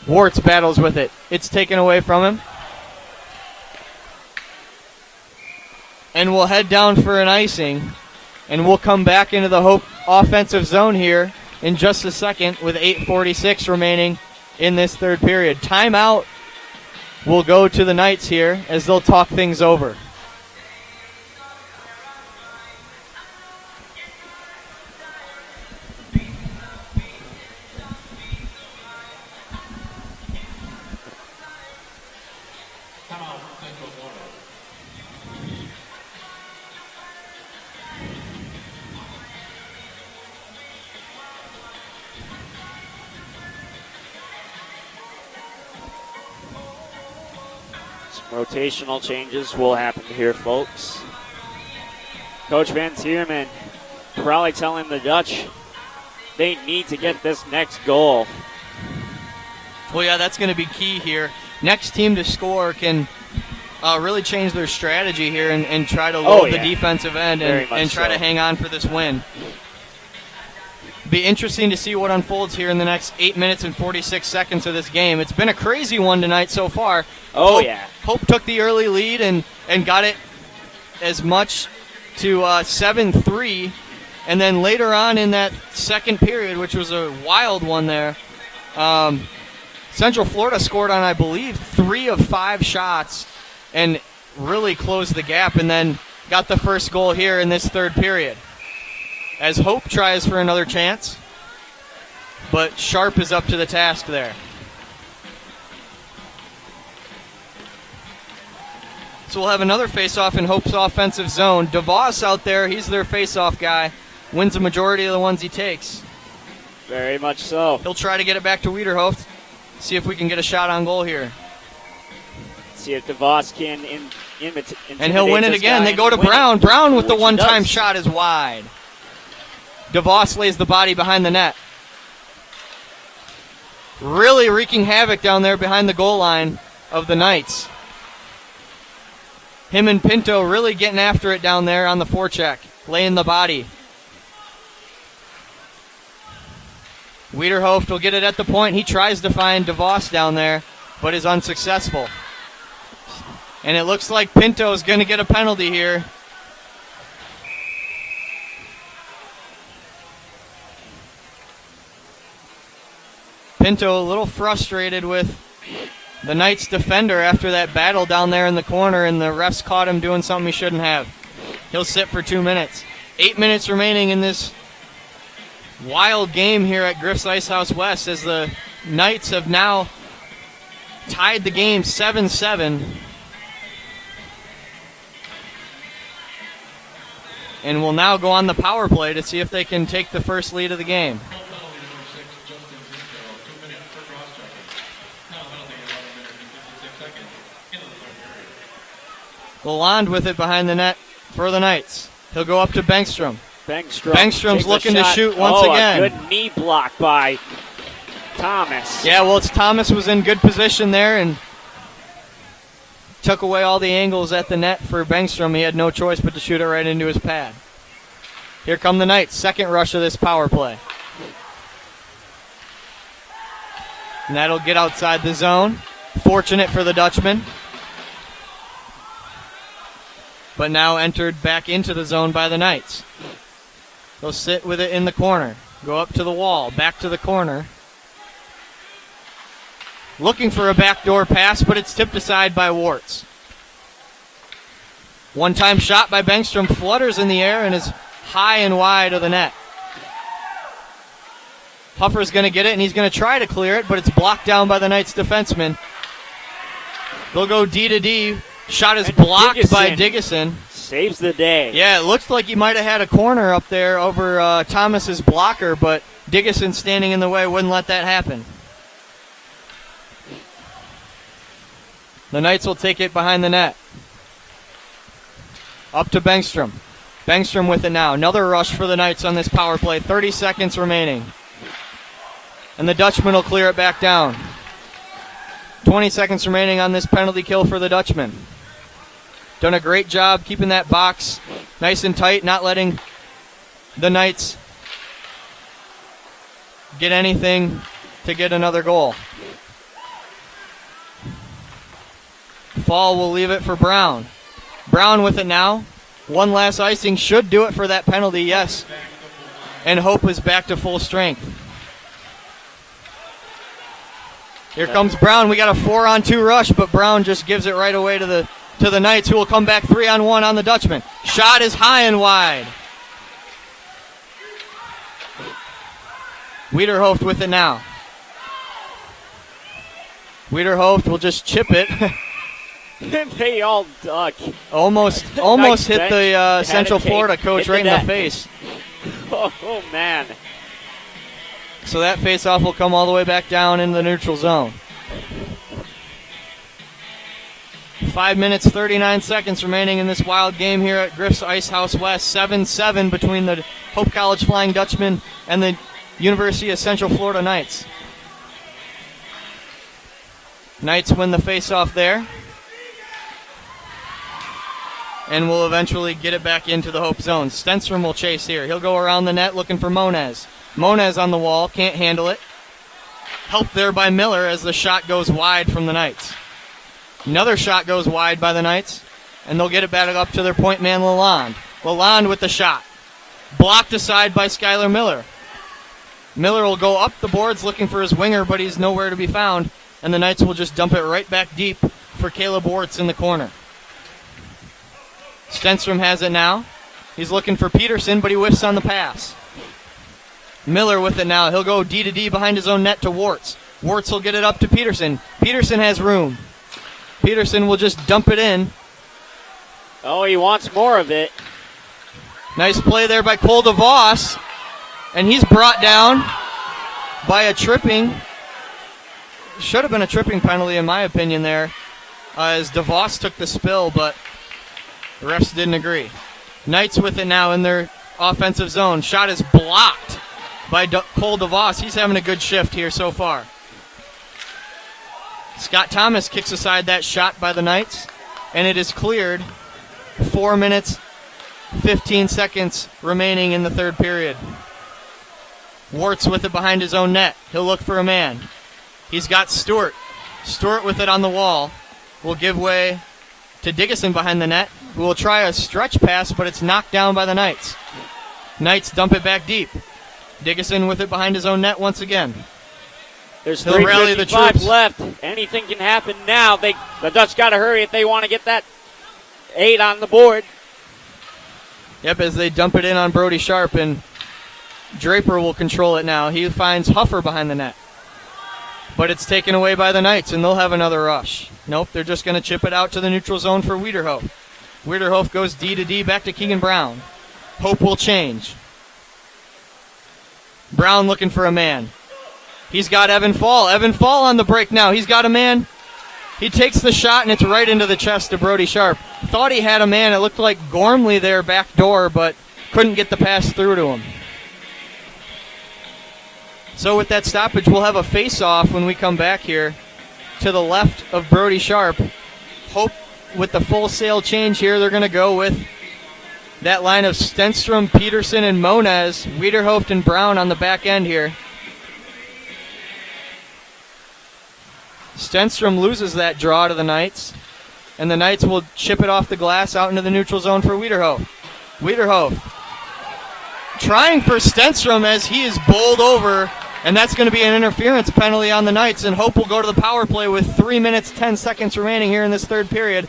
Speaker 1: Warts battles with it. It's taken away from him. And we'll head down for an icing. And we'll come back into the Hope offensive zone here in just a second with 8:46 remaining in this third period. Timeout will go to the Knights here as they'll talk things over.
Speaker 2: Rotational changes will happen here, folks. Coach Van Tierman probably telling the Dutch they need to get this next goal.
Speaker 1: Well, yeah, that's going to be key here. Next team to score can really change their strategy here and try to load the defensive end and try to hang on for this win. Be interesting to see what unfolds here in the next 8 minutes and 46 seconds of this game. It's been a crazy one tonight so far. Hope took the early lead and got it as much to 7-3. And then later on in that second period, which was a wild one there, Central Florida scored on, I believe, 3 of 5 shots and really closed the gap and then got the first goal here in this third period. As Hope tries for another chance, but Sharp is up to the task there. So we'll have another face-off in Hope's offensive zone. DeVos out there, he's their face-off guy. Wins the majority of the ones he takes.
Speaker 2: Very much so.
Speaker 1: He'll try to get it back to Wiederhoft. See if we can get a shot on goal here.
Speaker 2: See if DeVos can
Speaker 1: and he'll win it again. They go to Brown. Brown with the one-time shot is wide. DeVos lays the body behind the net. Really wreaking havoc down there behind the goal line of the Knights. Him and Pinto really getting after it down there on the forecheck, laying the body. Wiederhoft will get it at the point. He tries to find DeVos down there, but is unsuccessful. And it looks like Pinto is going to get a penalty here. Pinto a little frustrated with the Knights defender after that battle down there in the corner, and the refs caught him doing something he shouldn't have. He'll sit for 2 minutes. 8 minutes remaining in this wild game here at Griff's Ice House West as the Knights have now tied the game 7-7. And will now go on the power play to see if they can take the first lead of the game. Lalonde with it behind the net for the Knights. He'll go up to Bengstrom. Bengstrom's looking to shoot once again.
Speaker 2: A good knee block by Thomas.
Speaker 1: Yeah, well, Thomas was in good position there and took away all the angles at the net for Bengstrom. He had no choice but to shoot it right into his pad. Here come the Knights. Second rush of this power play. And that'll get outside the zone. Fortunate for the Dutchman. But now entered back into the zone by the Knights. They'll sit with it in the corner. Go up to the wall. Back to the corner. Looking for a backdoor pass, but it's tipped aside by Warts. One-time shot by Bengstrom flutters in the air and is high and wide of the net. Huffer's going to get it, and he's going to try to clear it, but it's blocked down by the Knights defenseman. They'll go D to D. Shot is blocked by Diggison.
Speaker 2: Saves the day.
Speaker 1: Yeah, it looks like he might have had a corner up there over Thomas's blocker, but Diggison standing in the way wouldn't let that happen. The Knights will take it behind the net. Up to Bengstrom. Bengstrom with it now. Another rush for the Knights on this power play. 30 seconds remaining. And the Dutchman will clear it back down. 20 seconds remaining on this penalty kill for the Dutchman. Done a great job keeping that box nice and tight, not letting the Knights get anything to get another goal. Fall will leave it for Brown. Brown with it now. One last icing should do it for that penalty, yes. And Hope is back to full strength. Here comes Brown. We got a 4-on-2 rush, but Brown just gives it right away to the Knights, who will come back 3-on-1 on the Dutchman. Shot is high and wide. Wiederhoeft with it now. Wiederhoeft will just chip it.
Speaker 2: They all duck.
Speaker 1: Almost
Speaker 2: Nice
Speaker 1: hit the Central Florida coach right in the face.
Speaker 2: Oh, man.
Speaker 1: So that face-off will come all the way back down into the neutral zone. 5 minutes, 39 seconds remaining in this wild game here at Griff's Ice House West. 7-7 between the Hope College Flying Dutchmen and the University of Central Florida Knights. Knights win the face-off there. And will eventually get it back into the Hope zone. Stenstrom will chase here. He'll go around the net looking for Moniz. Moniz on the wall, can't handle it. Helped there by Miller as the shot goes wide from the Knights. Another shot goes wide by the Knights, and they'll get it back up to their point man, Lalonde. Lalonde with the shot. Blocked aside by Skylar Miller. Miller will go up the boards looking for his winger, but he's nowhere to be found, and the Knights will just dump it right back deep for Caleb Wartz in the corner. Stenstrom has it now. He's looking for Peterson, but he whiffs on the pass. Miller with it now. He'll go D to D behind his own net to Wartz. Wartz will get it up to Peterson. Peterson has room. Peterson will just dump it in.
Speaker 2: Oh, he wants more of it.
Speaker 1: Nice play there by Cole DeVos. And he's brought down by a tripping. Should have been a tripping penalty in my opinion there, as DeVos took the spill, but the refs didn't agree. Knights with it now in their offensive zone. Shot is blocked by Cole DeVos. He's having a good shift here so far. Scott Thomas kicks aside that shot by the Knights, and it is cleared. 4 minutes, 15 seconds remaining in the third period. Wartz with it behind his own net. He'll look for a man. He's got Stewart. Stewart with it on the wall. Will give way to Diggison behind the net, who will try a stretch pass, but it's knocked down by the Knights. Knights dump it back deep. Diggison with it behind his own net once again.
Speaker 2: There's
Speaker 1: He'll rally the
Speaker 2: 3:55
Speaker 1: troops.
Speaker 2: left. Anything can happen now. The Dutch got to hurry if they want to get that 8 on the board.
Speaker 1: Yep, as they dump it in on Brody Sharp, and Draper will control it now. He finds Huffer behind the net. But it's taken away by the Knights, and they'll have another rush. Nope, they're just going to chip it out to the neutral zone for Wiederhoeft. Wiederhoeft goes D to D back to Keegan Brown. Hope will change. Brown looking for a man. He's got Evan Fall. Evan Fall on the break now. He's got a man. He takes the shot, and it's right into the chest of Brody Sharp. Thought he had a man. It looked like Gormley there back door, but couldn't get the pass through to him. So with that stoppage, we'll have a face-off when we come back here to the left of Brody Sharp. Hope with the full sail change here, they're going to go with that line of Stenstrom, Peterson, and Moniz, Wiederhoeft, and Brown on the back end here. Stenstrom loses that draw to the Knights, and the Knights will chip it off the glass out into the neutral zone for Wiederhoeft. Wiederhoeft trying for Stenstrom as he is bowled over, and that's going to be an interference penalty on the Knights, and Hope will go to the power play with 3 minutes, 10 seconds remaining here in this third period.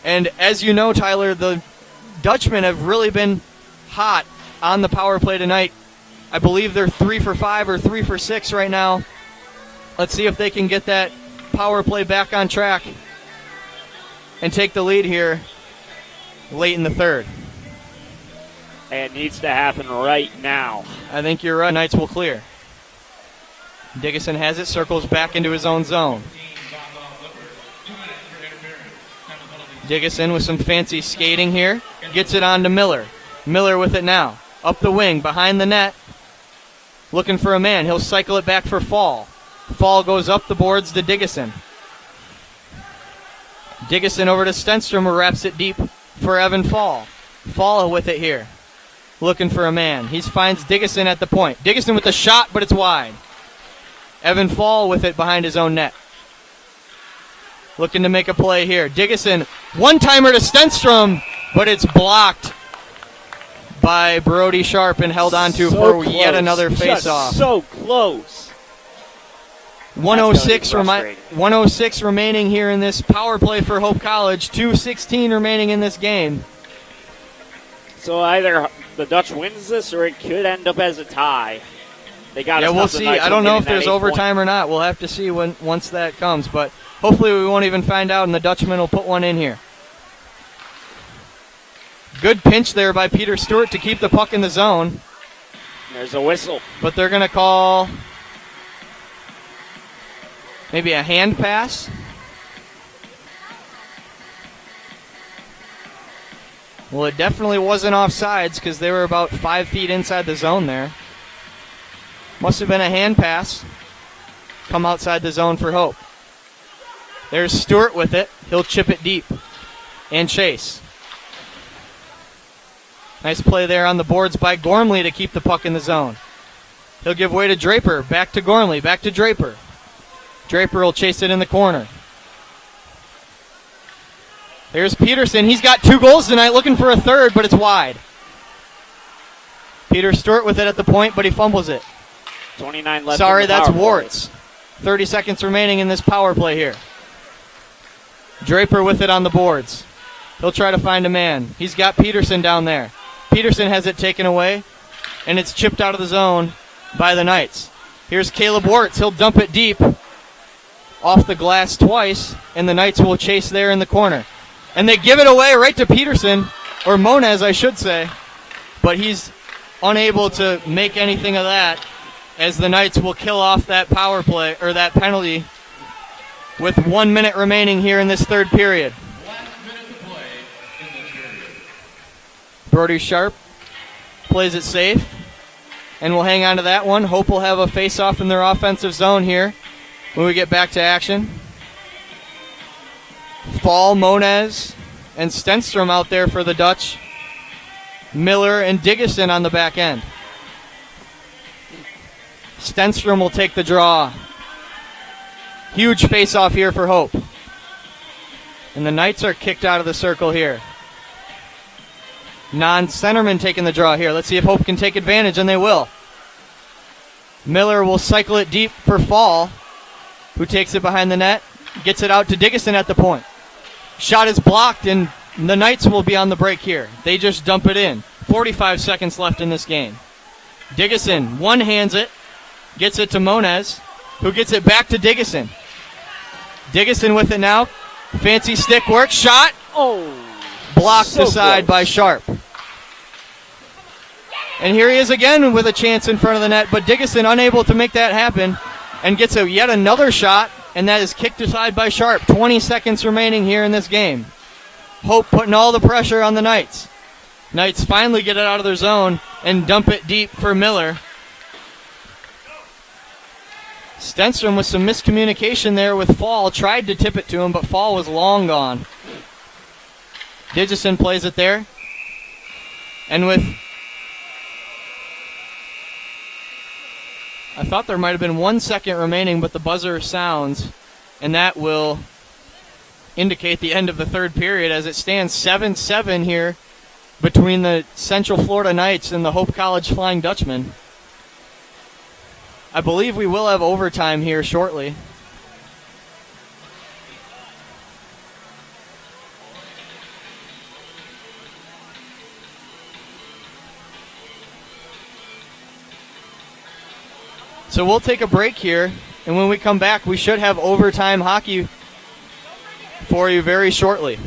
Speaker 1: And as you know, Tyler, the Dutchmen have really been hot on the power play tonight. I believe they're 3 for 5 or 3 for 6 right now. Let's see if they can get that power play back on track and take the lead here late in the third.
Speaker 2: It needs to happen right now.
Speaker 1: I think you're right. Knights will clear. Diggison has it, circles back into his own zone. Diggison with some fancy skating here. Gets it on to Miller. Miller with it now. Up the wing, behind the net. Looking for a man. He'll cycle it back for Fall. Fall goes up the boards to Diggison. Diggison over to Stenstrom, who wraps it deep for Evan Fall. Fall with it here. Looking for a man. He finds Diggison at the point. Diggison with the shot, but it's wide. Evan Fall with it behind his own net. Looking to make a play here. Diggison, one-timer to Stenstrom, but it's blocked by Brody Sharp and held onto for yet another face-off.
Speaker 2: So close.
Speaker 1: 106 remaining here in this power play for Hope College. 2:16 remaining in this game.
Speaker 2: So either the Dutch wins this or it could end up as a tie. They got
Speaker 1: we'll see. I don't know if there's overtime or not. We'll have to see once that comes, but hopefully we won't even find out and the Dutchman will put one in here. Good pinch there by Peter Stewart to keep the puck in the zone.
Speaker 2: There's a whistle.
Speaker 1: But they're going to call maybe a hand pass. Well, it definitely wasn't offsides because they were about 5 feet inside the zone there. Must have been a hand pass. Come outside the zone for Hope. There's Stewart with it. He'll chip it deep and chase. Nice play there on the boards by Gormley to keep the puck in the zone. He'll give way to Draper. Back to Gormley. Back to Draper. Draper will chase it in the corner. There's Peterson. He's got 2 goals tonight, looking for a third, but it's wide. Peter Stewart with it at the point, but he fumbles it.
Speaker 2: 29 left.
Speaker 1: Sorry, that's Warts. 30 seconds remaining in this power play here. Draper with it on the boards. He'll try to find a man. He's got Peterson down there. Peterson has it taken away, and it's chipped out of the zone by the Knights. Here's Caleb Warts. He'll dump it deep off the glass twice, and the Knights will chase there in the corner. And they give it away right to Peterson, or Monez, I should say, but he's unable to make anything of that as the Knights will kill off that power play, or that penalty, with 1 minute remaining here in this third period.
Speaker 3: 1 minute to play in this period.
Speaker 1: Brody Sharp plays it safe and will hang on to that one. Hope will have a face-off in their offensive zone here when we get back to action. Fall, Monez, and Stenstrom out there for the Dutch. Miller and Diggison on the back end. Stenstrom will take the draw. Huge face-off here for Hope. And the Knights are kicked out of the circle here. Non-centerman taking the draw here. Let's see if Hope can take advantage, and they will. Miller will cycle it deep for Fall, who takes it behind the net, gets it out to Diggison at the point. Shot is blocked, and the Knights will be on the break here. They just dump it in. 45 seconds left in this game. Diggison one-hands it, gets it to Monez, who gets it back to Diggison. Diggison with it now. Fancy stick work. Shot.
Speaker 2: Oh.
Speaker 1: Blocked
Speaker 2: So
Speaker 1: aside
Speaker 2: close.
Speaker 1: by Sharp. And here he is again with a chance in front of the net, but Diggison unable to make that happen and gets yet another shot, and that is kicked aside by Sharp. 20 seconds remaining here in this game. Hope putting all the pressure on the Knights. Knights finally get it out of their zone and dump it deep for Miller. Stenstrom with some miscommunication there with Fall. Tried to tip it to him, but Fall was long gone. Digison plays it there. And with... I thought there might have been 1 second remaining, but the buzzer sounds, and that will indicate the end of the third period as it stands 7-7 here between the Central Florida Knights and the Hope College Flying Dutchmen. I believe we will have overtime here shortly. So we'll take a break here, and when we come back, we should have overtime hockey for you very shortly.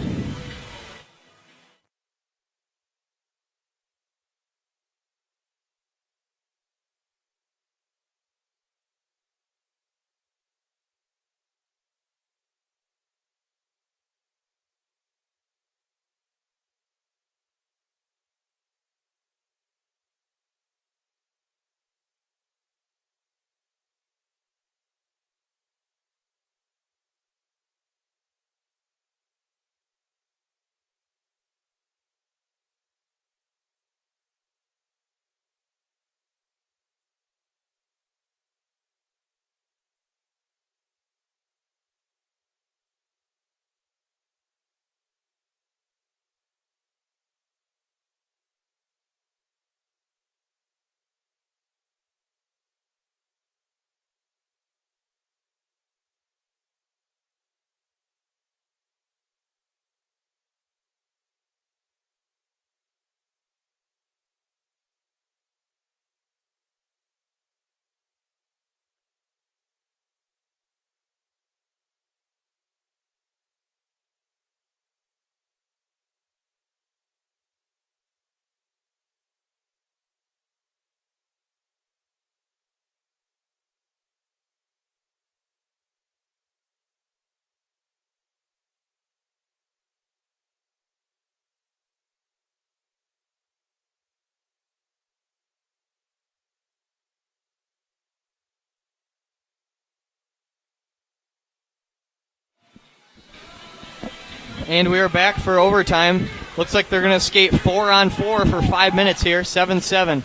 Speaker 1: And we are back for overtime. Looks like they're going to skate 4-on-4 for 5 minutes here, 7-7.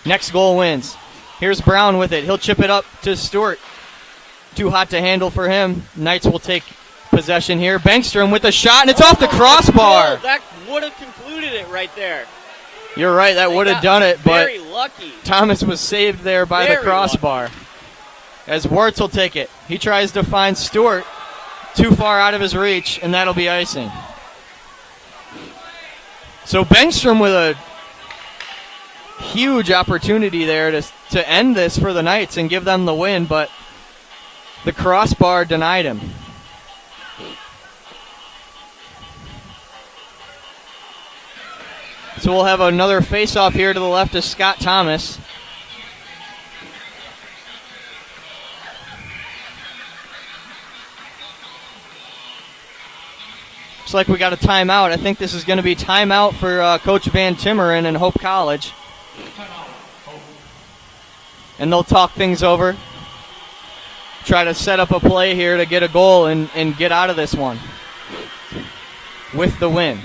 Speaker 1: Next goal wins. Here's Brown with it. He'll chip it up to Stewart. Too hot to handle for him. Knights will take possession here. Bengstrom with a shot, and it's off the crossbar.
Speaker 2: That would have concluded it right there.
Speaker 1: You're right, that would have done it, but
Speaker 2: very lucky.
Speaker 1: Thomas was saved there by the crossbar. As Wirtz will take it. He tries to find Stewart. Too far out of his reach, and that'll be icing. So Bengstrom with a huge opportunity there to end this for the Knights and give them the win, but the crossbar denied him. So we'll have another face-off here to the left of Scott Thomas. Looks like we got a timeout. I think this is going to be timeout for Coach Van Timmeren and Hope College. And they'll talk things over. Try to set up a play here to get a goal and get out of this one with the win.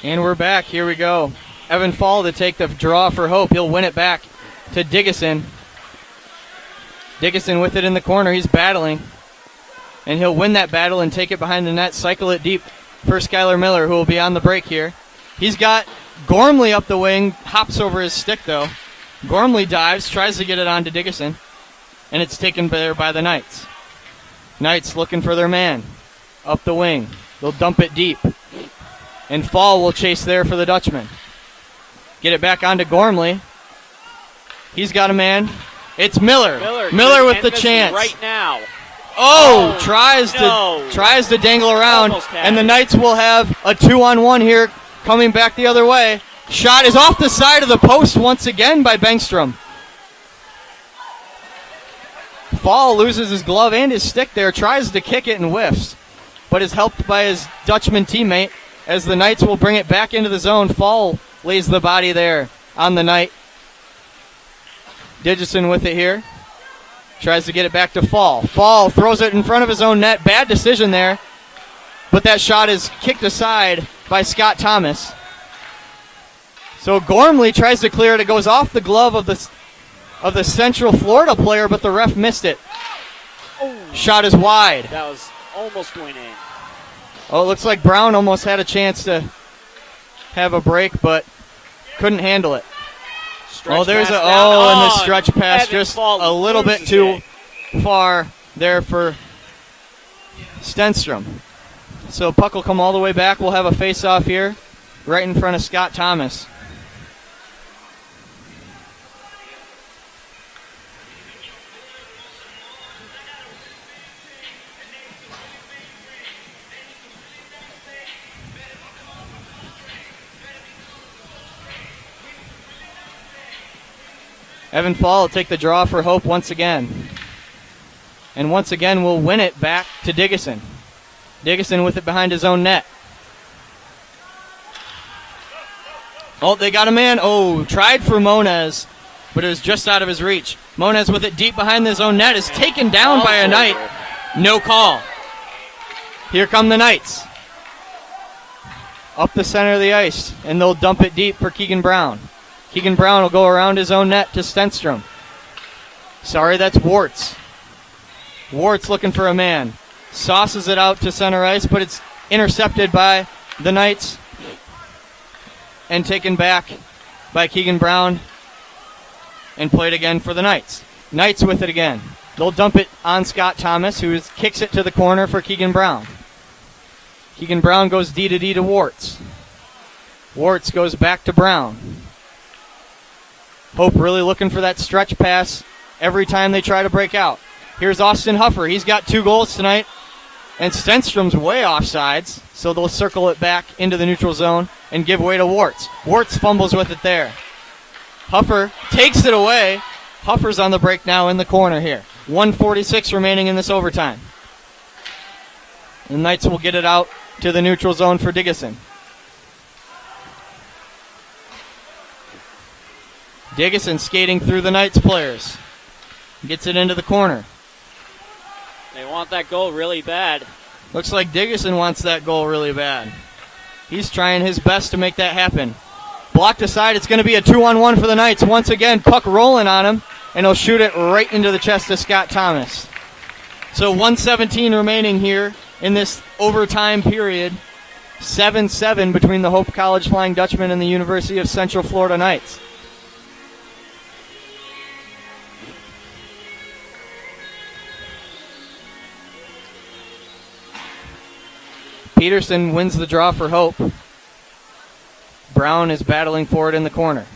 Speaker 1: And we're back. Here we go. Evan Fall to take the draw for Hope. He'll win it back to Diggison. Diggison with it in the corner. He's battling. And he'll win that battle and take it behind the net. Cycle it deep for Skylar Miller, who will be on the break here. He's got Gormley up the wing. Hops over his stick, though. Gormley dives, tries to get it on to Diggison. And it's taken there by the Knights. Knights looking for their man. Up the wing. They'll dump it deep. And Fall will chase there for the Dutchman. Get it back onto Gormley. He's got a man. It's Miller. Miller with the chance.
Speaker 2: Right now.
Speaker 1: Oh, tries to dangle around. And the Knights will have a 2-on-1 here coming back the other way. Shot is off the side of the post once again by Bengstrom. Fall loses his glove and his stick there. Tries to kick it and whiffs. But is helped by his Dutchman teammate. As the Knights will bring it back into the zone. Fall lays the body there on the Knight. Digison with it here. Tries to get it back to Fall. Fall throws it in front of his own net. Bad decision there. But that shot is kicked aside by Scott Thomas. So Gormley tries to clear it. It goes off the glove of the Central Florida player, but the ref missed it. Shot is wide.
Speaker 2: That was almost going in.
Speaker 1: Oh, it looks like Brown almost had a chance to have a break, but couldn't handle it. And the stretch pass just a little bit too far there for Stenstrom. So puck will come all the way back. We'll have a face-off here right in front of Scott Thomas. Evan Fall will take the draw for Hope once again. And once again will win it back to Diggison. Diggison with it behind his own net. Oh, they got a man. Oh, tried for Moniz, but it was just out of his reach. Moniz with it deep behind his own net is taken down by a Knight. No call. Here come the Knights. Up the center of the ice, and they'll dump it deep for Keegan Brown. Keegan Brown will go around his own net to Stenstrom. Sorry, that's Wirtz. Wart's looking for a man. Sauces it out to center ice, but it's intercepted by the Knights and taken back by Keegan Brown and played again for the Knights. Knights with it again. They'll dump it on Scott Thomas, who kicks it to the corner for Keegan Brown. Keegan Brown goes D to D to Warts. Warts goes back to Brown. Hope really looking for that stretch pass every time they try to break out. Here's Austin Huffer. He's got 2 goals tonight. And Stenstrom's way offsides, so they'll circle it back into the neutral zone and give way to Warts. Warts fumbles with it there. Huffer takes it away. Huffer's on the break now in the corner here. 1:46 remaining in this overtime. The Knights will get it out to the neutral zone for Diggison. Diggison skating through the Knights players. Gets it into the corner.
Speaker 2: They want that goal really bad.
Speaker 1: Looks like Diggison wants that goal really bad. He's trying his best to make that happen. Blocked aside, it's going to be a 2-on-1 for the Knights. Once again, puck rolling on him, and he'll shoot it right into the chest of Scott Thomas. So 1:17 remaining here in this overtime period. 7-7 between the Hope College Flying Dutchmen and the University of Central Florida Knights. Peterson wins the draw for Hope. Brown is battling for it in the corner.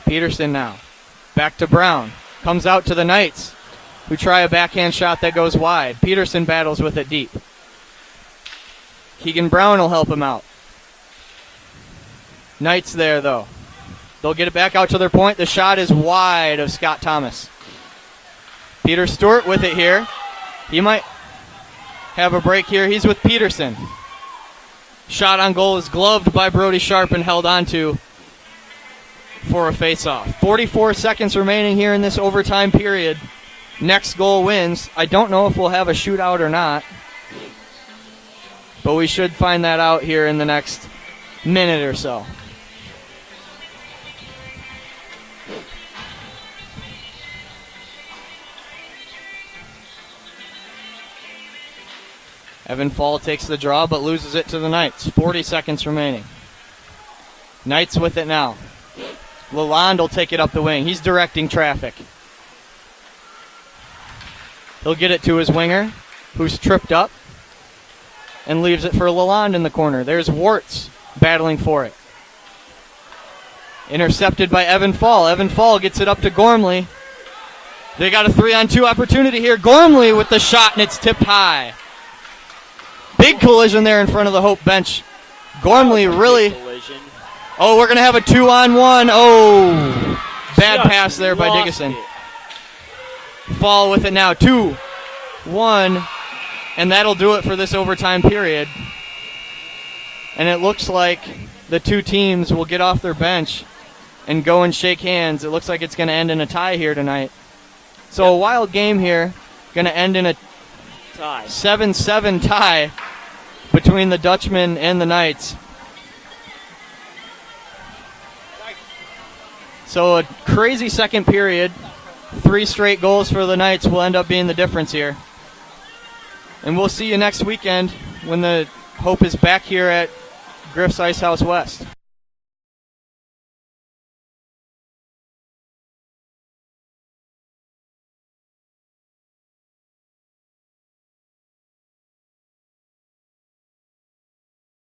Speaker 1: Peterson now. Back to Brown. Comes out to the Knights, who try a backhand shot that goes wide. Peterson battles with it deep. Keegan Brown will help him out. Knights there, though. They'll get it back out to their point. The shot is wide of Scott Thomas. Peter Stewart with it here. He might have a break here. He's with Peterson. Shot on goal is gloved by Brody Sharp and held onto for a face-off. 44 seconds remaining here in this overtime period. Next goal wins. I don't know if we'll have a shootout or not, but we should find that out here in the next minute or so. Evan Fall takes the draw but loses it to the Knights. 40 seconds remaining. Knights with it now. Lalonde will take it up the wing. He's directing traffic. He'll get it to his winger, who's tripped up, and leaves it for Lalonde in the corner. There's Warts battling for it. Intercepted by Evan Fall. Evan Fall gets it up to Gormley. They got a 3-on-2 opportunity here. Gormley with the shot, and it's tipped high. Big collision there in front of the Hope bench. Gormley really... Oh, we're going to have a 2-on-1. Oh, bad pass there by Diggison. Fall with it now. 2-1. And that'll do it for this overtime period. And it looks like the two teams will get off their bench and go and shake hands. It looks like it's going to end in a tie here tonight. So a wild game here. Going to end in a 7-7 tie between the Dutchmen and the Knights. So a crazy second period. 3 straight goals for the Knights will end up being the difference here. And we'll see you next weekend when the Hope is back here at Griff's Ice House West.